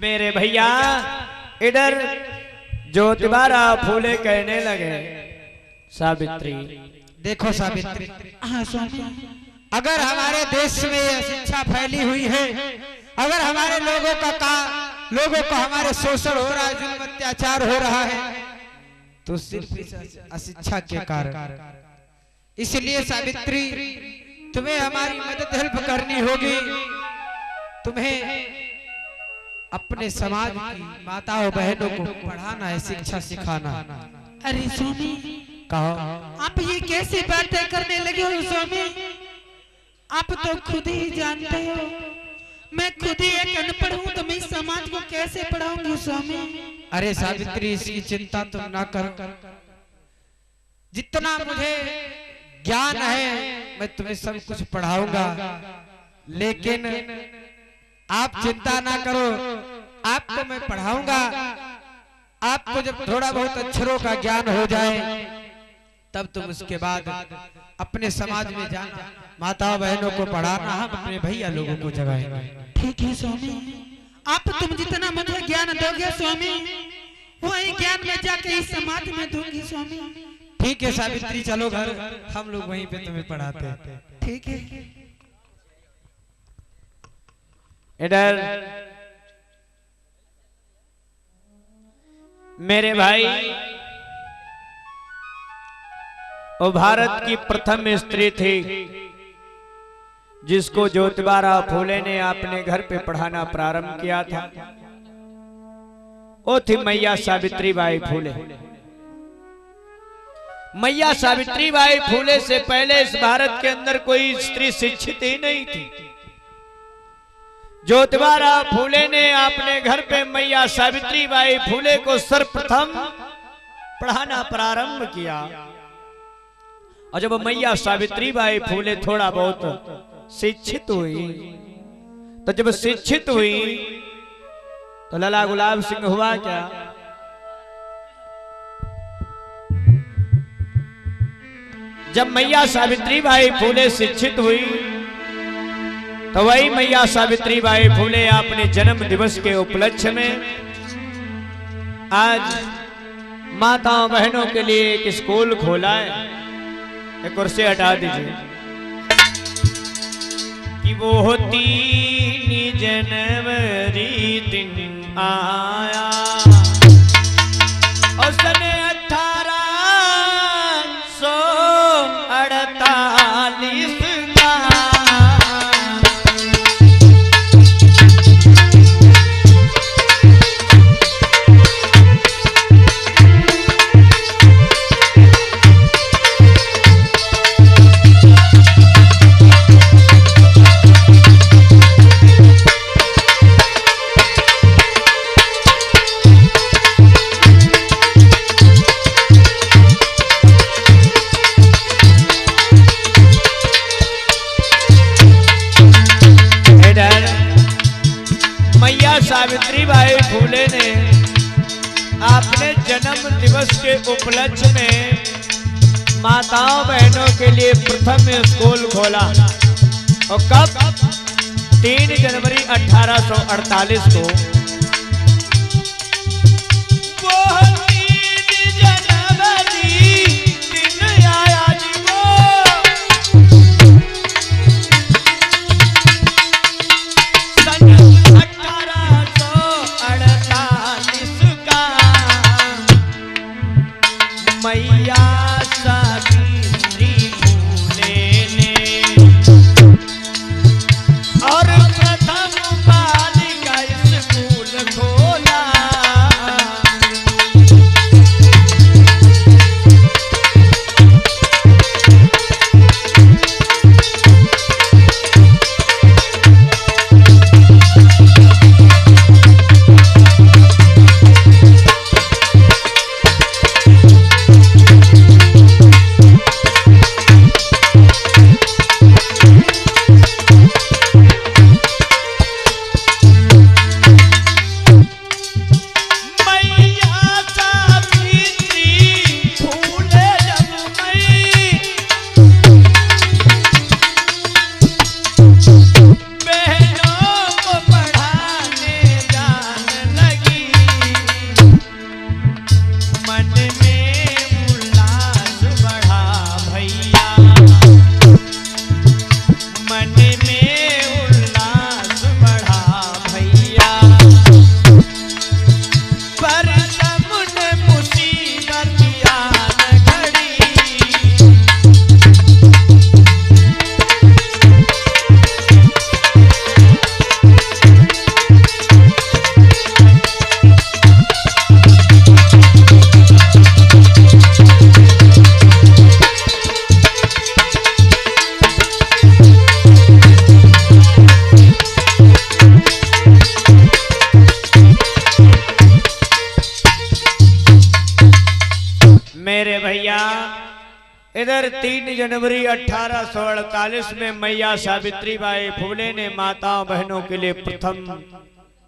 मेरे भैया इधर ज्योतिबारा फूले कहने लगे, सावित्री देखो सावित्री, हाँ स्वामी, अगर हमारे देश में यह शिक्षा फैली हुई है, अगर हमारे लोगों को हमारे शोषण हो रहा है, जुल्म अत्याचार हो रहा है, तो सिर्फ इस अशिक्षा के कारण। इसलिए सावित्री तुम्हें हमारी मदद हेल्प करनी होगी। तुम्हें अपने समाज की माताओं बहनों को पढ़ाना है, शिक्षा सिखाना। अरे स्वामी, कहो आप ये कैसी बातें करने लगे हो स्वामी? आप तो खुद ही जानते हो मैं खुद ही एक अनपढ़ हूँ, तो मैं समाज को कैसे पढ़ाऊंगी स्वामी? अरे सावित्री, इसकी चिंता तुम ना करो। जितना मुझे ज्ञान है मैं तुम्हें सब कुछ पढ़ाऊंगा, लेकिन आप चिंता ना करो, आपको मैं पढ़ाऊंगा। आपको जब थोड़ा बहुत अक्षरों का ज्ञान हो जाए, तब तुम उसके बाद अपने समाज में जाना, माता बहनों को पढ़ाना, हम अपने भैया लोगों को जगाएंगे। ठीक है स्वामी, आप तुम जितना मुझे ज्ञान दोगे स्वामी, वही ज्ञान में जाके इस समाज में दूंगी स्वामी। ठीक है सावित्री, चलो घर, हम लोग वहीं पे तुम्हें पढ़ाते हैं। ठीक है। इधर मेरे भाई, वो भारत की प्रथम स्त्री थी जिसको ज्योतिबारा फूले ने अपने घर पे पढ़ाना प्रारंभ किया था। वो थी मैया सावित्री बाई फूले। मैया सावित्री बाई फूले से पहले इस भारत के अंदर कोई स्त्री शिक्षित ही नहीं थी। ज्योतिबारा फूले ने अपने घर पे मैया सावित्री बाई फूले को सर्वप्रथम पढ़ाना प्रारंभ किया। और जब मैया सावित्री बाई फूले थोड़ा बहुत शिक्षित हुई, तो जब शिक्षित हुई तो लला गुलाब सिंह हुआ क्या? जब मैया सावित्री बाई फूले शिक्षित हुई, तो वही मैया सावित्री बाई फूले अपने जन्म दिवस के उपलक्ष्य में आज माताओं बहनों के लिए एक स्कूल खोला है। एक कुर्सी हटा दीजिए। कि वो 3 जनवरी दिन आया और सन 1848 सावित्री बाई फूले ने अपने जन्म दिवस के उपलक्ष्य में माताओं बहनों के लिए प्रथम स्कूल खोला। और कब? 3 जनवरी 1848 को। वो 3 जनवरी दिन आया जी मैया सावित्री फूले ने और प्रथम बालिका स्कूल खोला। बहनों को पढ़ाने जान लगी, मन में उल्लास बढ़ा भैया, मन में उल्लास बढ़ा भैया, पर सामने मुसीबत आन खड़ी। मेरे भैया इधर 3 जनवरी 1848 में मैया सावित्री बाई फुले ने माताओं बहनों के लिए प्रथम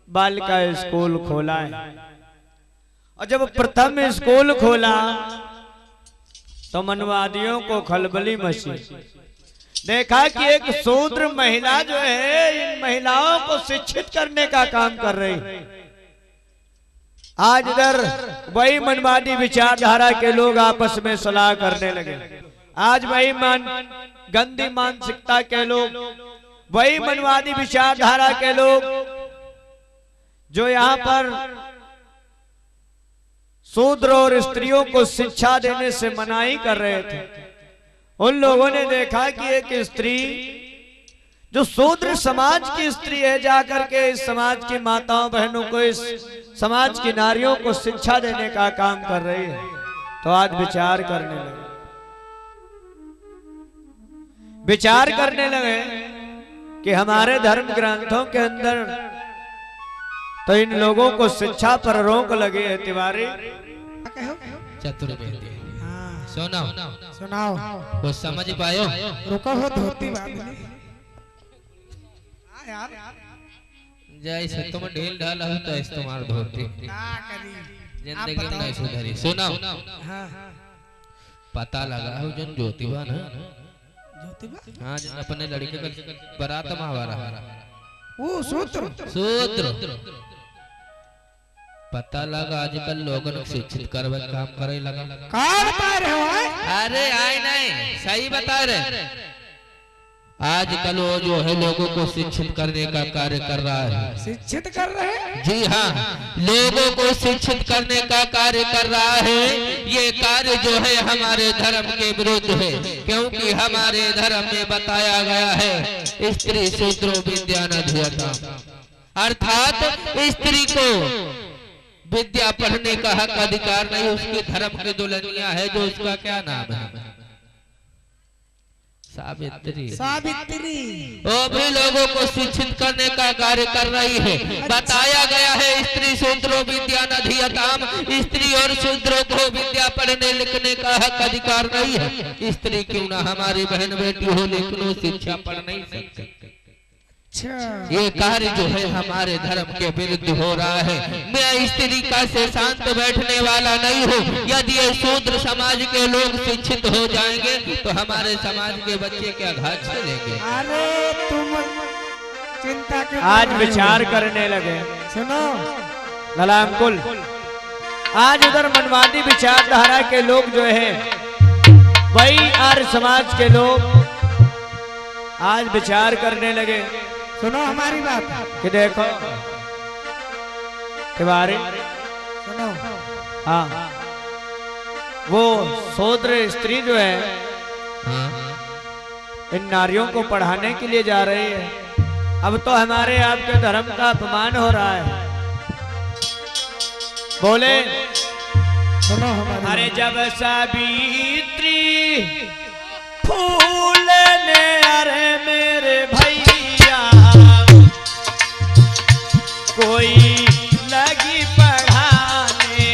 बालिका स्कूल खोला है। और जब प्रथम स्कूल खोला तो मनवादियों को खलबली मची। देखा कि एक शूद्र महिला जो है इन महिलाओं को शिक्षित करने का काम कर रही है। आज इधर वही मनवादी विचारधारा के लोग आपस में सलाह करने लगे। आज वही गंदी मानसिकता के लोग, वही मनवादी विचारधारा के लोग जो यहाँ पर शूद्र और स्त्रियों को शिक्षा देने से मनाही कर रहे थे, उन लोगों ने देखा कि एक स्त्री जो शूद्र समाज की स्त्री है जाकर के इस समाज की माताओं बहनों को, इस समाज की नारियों को शिक्षा देने का काम कर रही है। तो आज विचार करने लगे कि हमारे धर्म ग्रंथों के अंदर तो इन लोगों को शिक्षा पर रोक लगी है। तिवारी चतुर्वेदी सुनाओ सुनाओ, वो समझ पायो? रुको हो धोती बांधनी यार, जैसे तुम ढील ढाल हो तो इस्तेमाल धोती जिंदगी में नहीं सुधरी। सुनाओ पता लगा हो जन ज्योतिबा ना, ज्योतिबा हाँ जन अपने लड़के का बारात में आवा रहा, वो सूत्र सूत्र पता लगा आजकल लोगों शिक्षित करवे काम करे लगा। कहाँ बता रहे हो? अरे आए नहीं, सही बता रहे। आजकल वो जो है लोगों को शिक्षित करने का कार्य कर रहा है। शिक्षित कर रहे हैं? जी हाँ, लोगों को शिक्षित करने का कार्य कर रहा है। ये कार्य जो है हमारे धर्म के विरुद्ध है, क्योंकि हमारे धर्म में बताया गया है स्त्री शूद्रो विद्या न ध्येता, अर्थात स्त्री को विद्या पढ़ने का हक अधिकार नहीं, उसके धर्म की दुल्हनिया है जो उसका क्या नाम है, सावित्री। सावित्री वो भी लोगों को शिक्षित करने का कार्य कर रही है। बताया गया है स्त्री शूद्रो विद्या न ध्येताम, स्त्री और शूद्रों को विद्या पढ़ने लिखने का हक अधिकार नहीं है। स्त्री क्यों ना हमारी बहन बेटी हो, लेकिन वो शिक्षा पढ़ नहीं सकती। ये कार्य जो है हमारे धर्म के विरुद्ध हो रहा है। मैं इस तरीका से शांत बैठने वाला नहीं हूँ। यदि ये शूद्र समाज के लोग शिक्षित हो जाएंगे तो हमारे समाज के बच्चे क्या घाट चलेंगे। अरे तुम चिंता क्यों? आज विचार करने लगे। सुनो ललामकुल, आज उधर मनवादी विचारधारा के लोग जो है वही आर्य समाज के लोग आज विचार करने लगे। सुनो हमारी बात कि देखो तिवारी, सुनो, हाँ वो शूद्र स्त्री जो है इन नारियों को पढ़ाने के लिए जा रही है। अब तो हमारे आपके धर्म का अपमान हो रहा है। बोले सुनो हमारी अरे जब सावित्री फूल ने, अरे मेरे भैया कोई लगी पढ़ाने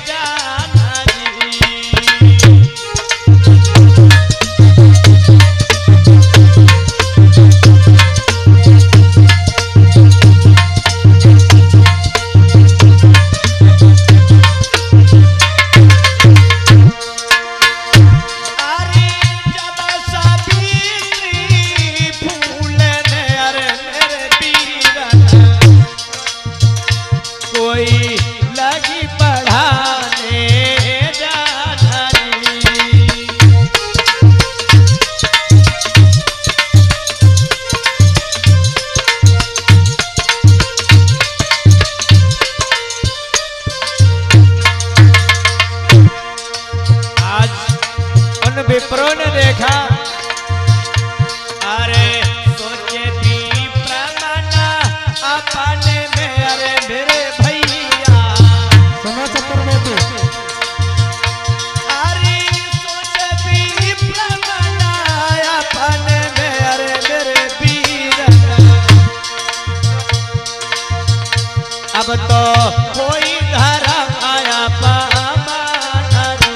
जाना जी। अरे जब सावित्री फूल अब तो कोई धर्म आया पामारी।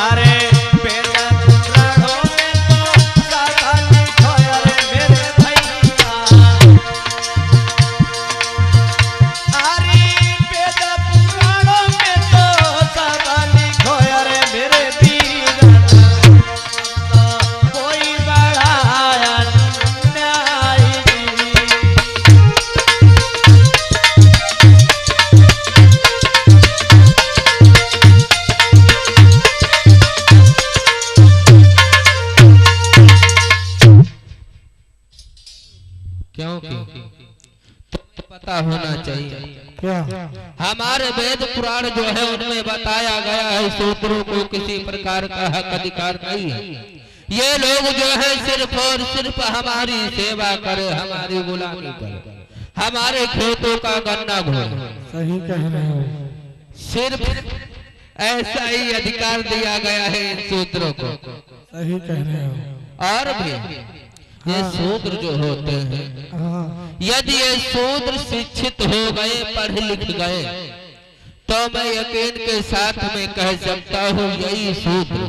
अरे बेटा पुराणों में तो सादा लिखो रे मेरे भैया। अरे बेटा पुराणों में तो सादा लिखो रे मेरे वीरा। तो कोई बड़ा आया न्याय। क्योंकि तो पता होना चाहिए क्या हमारे वेद पुराण जो है उनमें बताया गया है शूद्रों को किसी प्रकार का हक अधिकार नहीं है। ये लोग जो है सिर्फ और सिर्फ हमारी सेवा करे, हमारी गुलामी करे, हमारे खेतों का गन्ना घोड़े। सही कह रहे हो। सिर्फ ऐसा ही अधिकार दिया गया है इन शूद्रों को। सही कह रहे हो। और भी ये शूद्र जो होते हैं, हाँ यदि ये शूद्र शिक्षित हो गए, पढ़ लिख गए, तो मैं यकीन के साथ में कह सकता हूँ यही शूद्र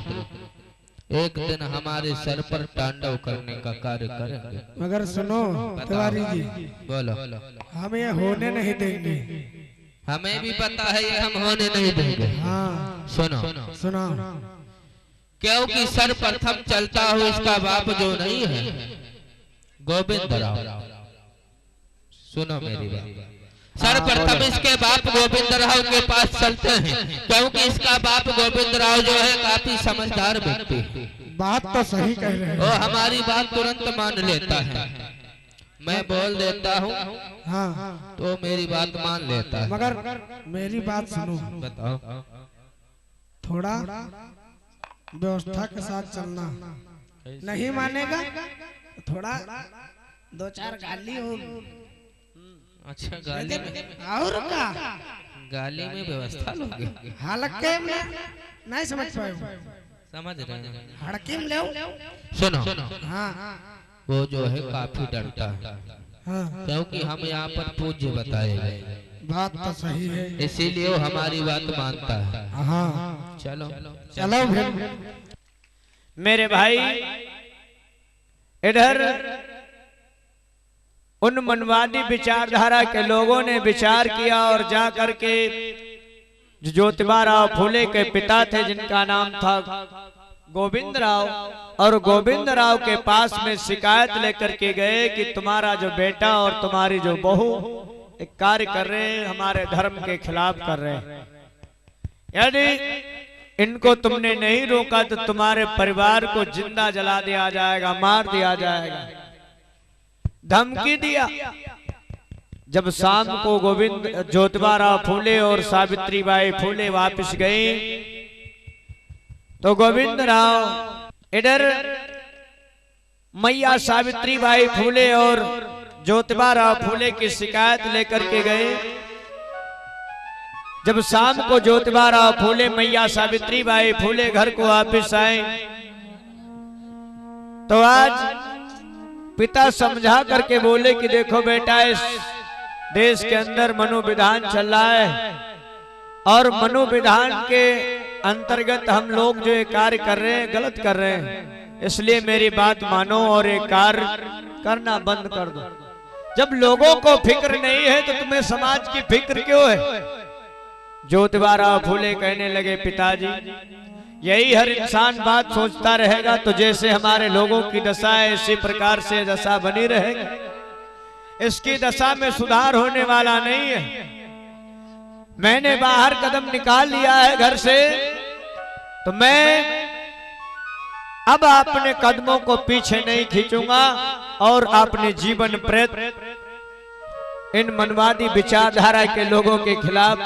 एक दिन हमारे सर पर तांडव करने का कार्य करेंगे। मगर सुनो तिवारी जी, बोलो। हम ये होने नहीं देंगे। हमें भी पता है ये हम होने नहीं देंगे। हाँ सुनो सुना। क्योंकि सर्वप्रथम चलता हो इसका बाप जो नहीं है गोविंद राव। सुनो मेरी बात। सर्वप्रथम इसके बाप गोविंद राव के पास चलते हैं, क्योंकि इसका बाप गोविंद राव जो है काफी समझदार व्यक्ति है। बात तो सही कह रहे वो हो। हमारी बात तुरंत मान लेता है। मैं बोल देता हूँ हाँ तो मेरी बात मान लेता है। मगर मेरी बात सुनो, बताओ। थोड़ा व्यवस्था के साथ चलना। नहीं मानेगा तो थोड़ा दो चार गाली हो। अच्छा गाली में, और का गाली में व्यवस्था लोगे? हल्के में नहीं समझ पाए। समझ रहे हैं? हड़के में ले। सुनो, हाँ वो जो है काफी डरता है, हाँ क्योंकि हम यहाँ पर पूज्य बताए गए, बात तो सही है। इसीलिए वो हमारी बात मानता है। हाँ चलो चलो फिर। मेरे भाई इधर उन मनवादी विचारधारा के लोगों ने विचार किया और जा करके ज्योतिबा राव फूले के पिता थे जिनका नाम था गोविंद राव, और गोविंद राव के पास में शिकायत लेकर के गए कि तुम्हारा जो बेटा और तुम्हारी जो बहू एक कार्य कर रहे हैं, हमारे धर्म के खिलाफ कर रहे हैं। यदि इनको तुमने नहीं रोका तो तुम्हारे परिवार को जिंदा जला दिया जाएगा, मार दिया जाएगा। धमकी दिया। जब शाम को गोविंद ज्योतिबा राव फूले और सावित्री बाई फूले वापस गई तो गोविंद राव इधर मैया सावित्री बाई फूले और ज्योतिबा राव फूले की शिकायत लेकर के गए। जब शाम को ज्योतिबा राव फूले मैया सावित्री बाई फूले घर को वापस आए तो आज पिता समझा करके बोले कि देखो बेटा, इस देश के अंदर मनोविधान चल रहा है और मनोविधान के अंतर्गत हम लोग जो ये कार्य कर रहे हैं गलत कर रहे हैं, इसलिए मेरी बात मानो और ये कार्य करना बंद कर दो। जब लोगों को फिक्र नहीं है तो तुम्हें समाज की फिक्र क्यों है? ज्योतिबा राव फूले कहने लगे पिताजी, यही हर इंसान बात सोचता रहेगा तो जैसे हमारे लोगों की दशा है इसी प्रकार से दशा बनी रहेगी। इसकी दशा में सुधार होने वाला नहीं है। मैंने बाहर कदम निकाल लिया है घर से, तो मैं अब अपने कदमों को पीछे नहीं खींचूंगा और अपने जीवन प्रेत इन मनवादी विचारधारा के लोगों के खिलाफ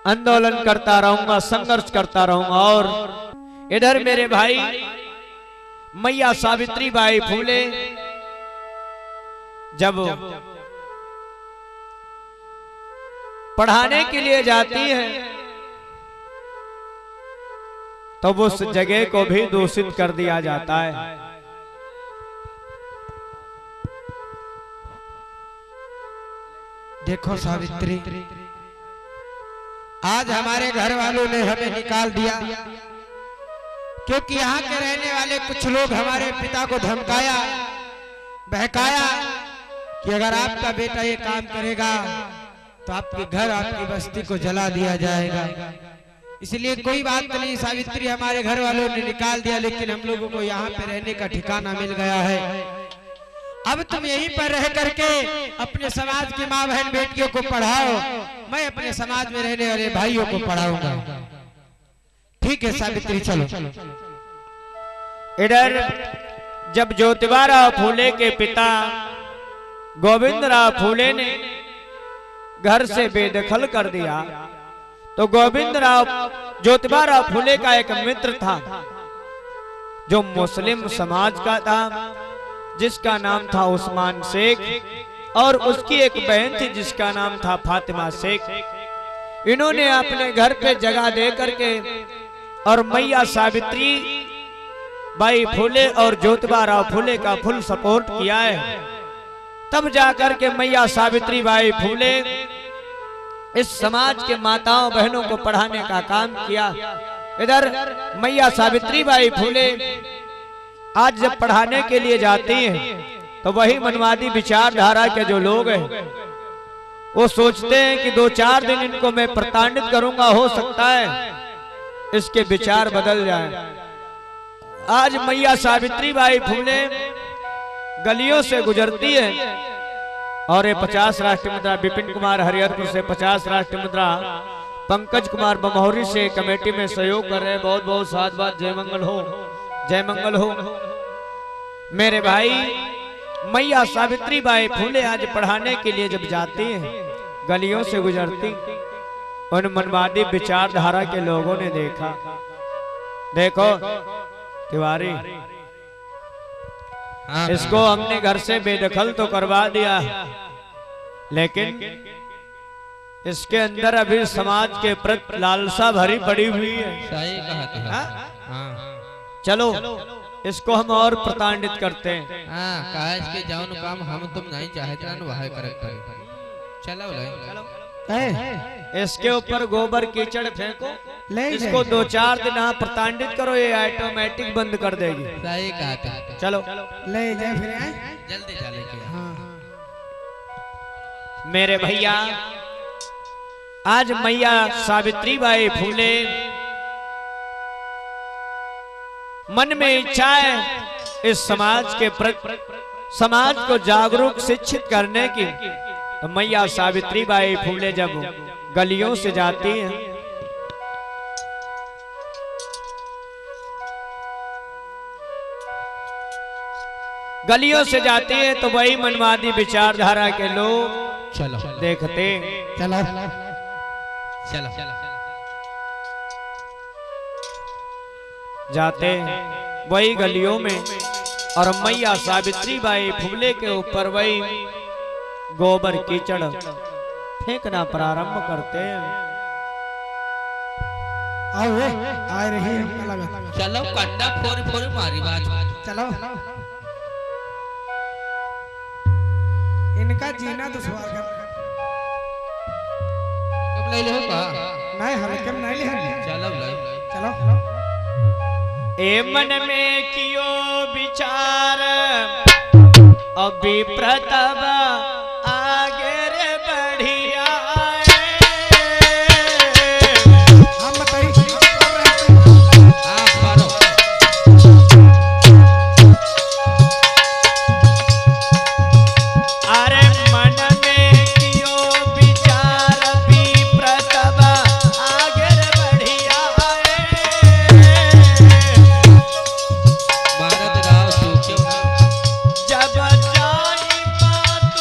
आंदोलन करता रहूंगा, संघर्ष करता रहूंगा। और इधर मेरे भाई मैया सावित्री बाई फूले जब पढ़ाने के लिए जाती है तब उस जगह को भी दूषित कर दिया जाता है। देखो सावित्री, आज हमारे घर वालों ने हमें निकाल दिया क्योंकि यहाँ के रहने वाले कुछ लोग हमारे पिता को धमकाया, बहकाया कि अगर आपका बेटा ये काम करेगा तो आपके घर, आपकी बस्ती को जला दिया जाएगा। इसलिए कोई बात नहीं सावित्री, हमारे घर वालों ने निकाल दिया, लेकिन हम लोगों को यहाँ पे रहने का ठिकाना मिल गया है। अब तुम यहीं पर रह करके अपने समाज की माँ बहन बेटियों को पढ़ाओ, मैं अपने समाज में रहने वाले भाइयों को पढ़ाऊंगा। ठीक है सावित्री, चलो। इधर जब ज्योतिबाराव फूले के पिता गोविंदराव फूले ने घर से बेदखल कर दिया तो गोविंदराव ज्योतिबाराव फूले का एक मित्र था जो मुस्लिम समाज का था, जिसका नाम था उस्मान शेख, और उसकी एक बहन थी जिसका नाम था फातिमा शेख। इन्होंने अपने घर पे जगह दे करके और मैया सावित्री बाई फूले और ज्योतिबाराव फूले का फुल सपोर्ट किया है। तब जाकर के मैया सावित्री बाई फूले इस समाज के माताओं बहनों को पढ़ाने का काम किया। इधर मैया सावित्री बाई फूले आज जब पढ़ाने के लिए जाती हैं तो वही मनवादी विचारधारा के जो लोग हैं वो सोचते हैं कि 2-4 दिन इनको मैं प्रताड़ित करूंगा, हो सकता है इसके विचार बदल जाएं। आज मैया सावित्री बाई फूले गलियों से गुजरती है और ये 50 राष्ट्रीय मुद्रा विपिन कुमार हरिहरपुर से 50 राष्ट्रीय मुद्रा पंकज कुमार बमौरी से कमेटी में सहयोग कर रहे हैं। बहुत बहुत साधुवाद। जय मंगल हो, जय मंगल हो। मेरे भाई, मैया सावित्री बाई फूले आज पढ़ाने के लिए जब जाती हैं गलियों से गुजरती, उन मनवादी विचारधारा के लोगों ने देखा, देखो तिवारी, इसको हमने घर से बेदखल तो करवा दिया, लेकिन इसके अंदर अभी समाज के प्रति लालसा भरी पड़ी हुई है। सही कहा हाँ। चलो इसको हम और प्रताड़ित करते हैं। हाँ, काश के जाऊन काम हम तुम नहीं चाहते ना वह करे। चलो इसके ऊपर गोबर कीचड़ फेंको, इसको 2-4 दिन आप प्रताड़ित करो, ये ऑटोमेटिक बंद कर देगी। सही कहा। चलो ले जाए फिर जल्दी चले। हाँ। मेरे भैया, आज मैया सावित्री बाई फूले मन में इच्छा है इस समाज के प्रति, समाज को जागरूक शिक्षित करने की। तो मैया सावित्री बाई फूले जब गलियों से जाती हैं गलियों से जाती है तो वही मनवादी विचारधारा के लोग चलो देखते, चलो जाते वही गलियों में और मैया सावित्री बाई फूले के ऊपर वही गोबर कीचड़ फेंकना प्रारंभ करते हैं। आओ आ रही है। चलो कंडा फोर मारी बात। चलो इनका जीना दुश्वार कर। कब ले लो का? नहीं हम कम नहीं ले। चलो ए मन में कियो विचार अभी प्रतभ आगे रे बढ़िया हम बताइए। हाँ मारो। अरे मन में कियो विचार अभी प्रतभ आगे रे बढ़िया भारत राव सूखी जब जाई बात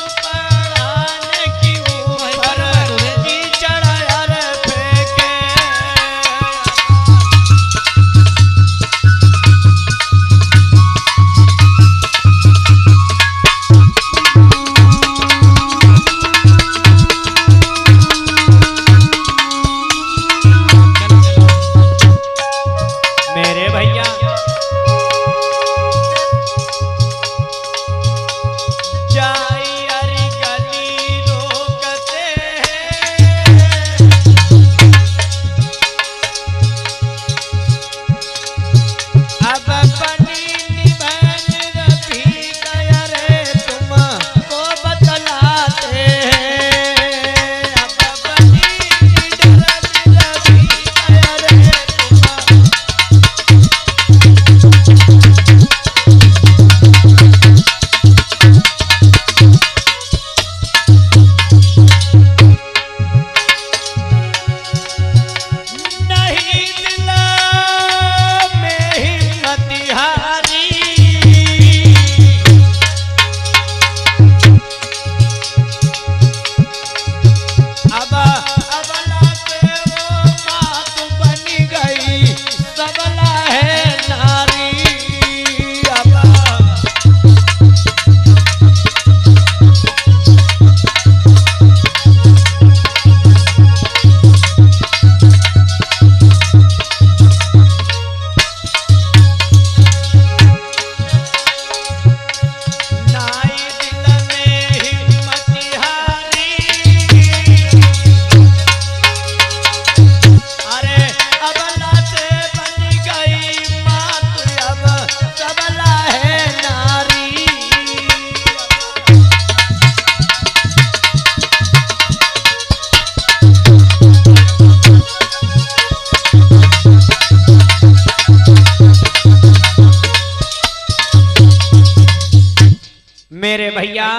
भैया,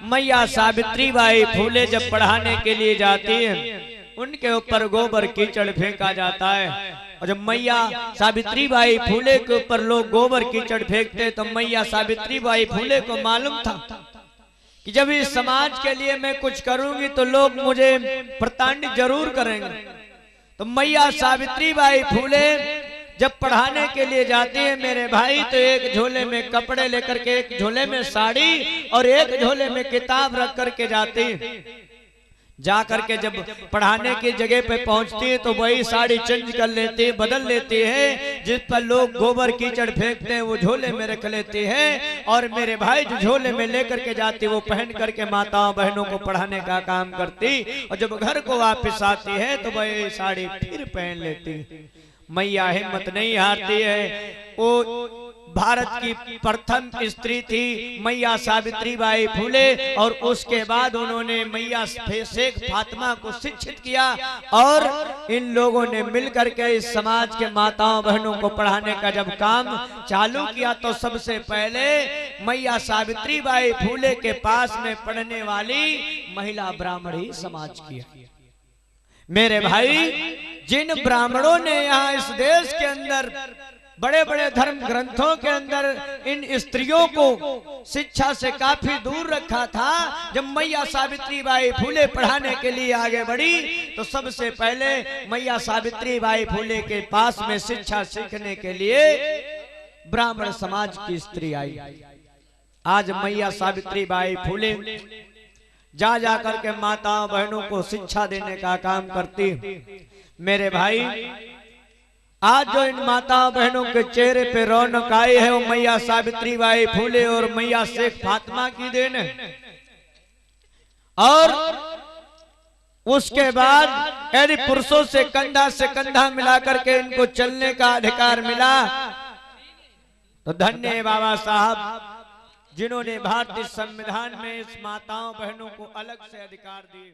मैया सावित्री बाई फूले जब पढ़ाने के लिए जाती है, उनके ऊपर गोबर कीचड़ फेंका जाता है। और जब मैया सावित्री बाई फूले के ऊपर लोग गोबर कीचड़ फेंकते, तो मैया सावित्री बाई फूले को मालूम था कि जब इस समाज के लिए मैं कुछ करूंगी तो लोग मुझे प्रताड़ित जरूर करेंगे। तो मैया सावित्री बाई फूले जब पढ़ाने के लिए जाती है मेरे भाई, तो एक झोले में कपड़े लेकर के, एक झोले में साड़ी और एक झोले में किताब रख करके जाती। जा करके जब पढ़ाने की जगह पे पहुंचती है तो वही साड़ी चेंज कर लेती है, बदल लेती है, जिस पर लोग गोबर कीचड़ फेंकते हैं वो झोले में रख लेती है। और मेरे भाई जो झोले में लेकर के जाती वो पहन करके माताओं बहनों को पढ़ाने का काम करती, और जब घर को वापस आती है तो वही साड़ी फिर पहन लेती। मैया हिम्मत नहीं हारती है। वो भारत की प्रथम स्त्री थी मैया सावित्री बाई फूले, और उसके बाद उन्होंने मैया शेख फातिमा को शिक्षित किया, और इन लोगों ने मिलकर के इस समाज के माताओं बहनों को पढ़ाने का जब काम चालू किया, तो सबसे पहले मैया सावित्री बाई फूले के पास में पढ़ने वाली महिला ब्राह्मण ही समाज की है। मेरे भाई, जिन ब्राह्मणों ने यहाँ इस देश के अंदर बड़े बड़े धर्म ग्रंथों के अंदर इन स्त्रियों को शिक्षा से काफी दूर रखा था, जब मैया सावित्री बाई फूले पढ़ाने के लिए आगे बढ़ी, तो सबसे पहले मैया सावित्री बाई फूले के पास में शिक्षा सीखने के लिए ब्राह्मण समाज की स्त्री आई। आज मैया सावित्री बाई फूले जा जा करके माताओं बहनों को शिक्षा देने का काम करती। मेरे भाई, आज जो इन माताओं बहनों के चेहरे पे रौनक आई है वो मैया सावित्री बाई फूले और मैया शेख फातिमा की देन है। और उसके बाद यदि पुरुषों से कंधा मिलाकर के इनको चलने का अधिकार मिला, तो धन्य है बाबा साहब जिन्होंने भारतीय संविधान में इस माताओं बहनों को अलग से अधिकार दिए।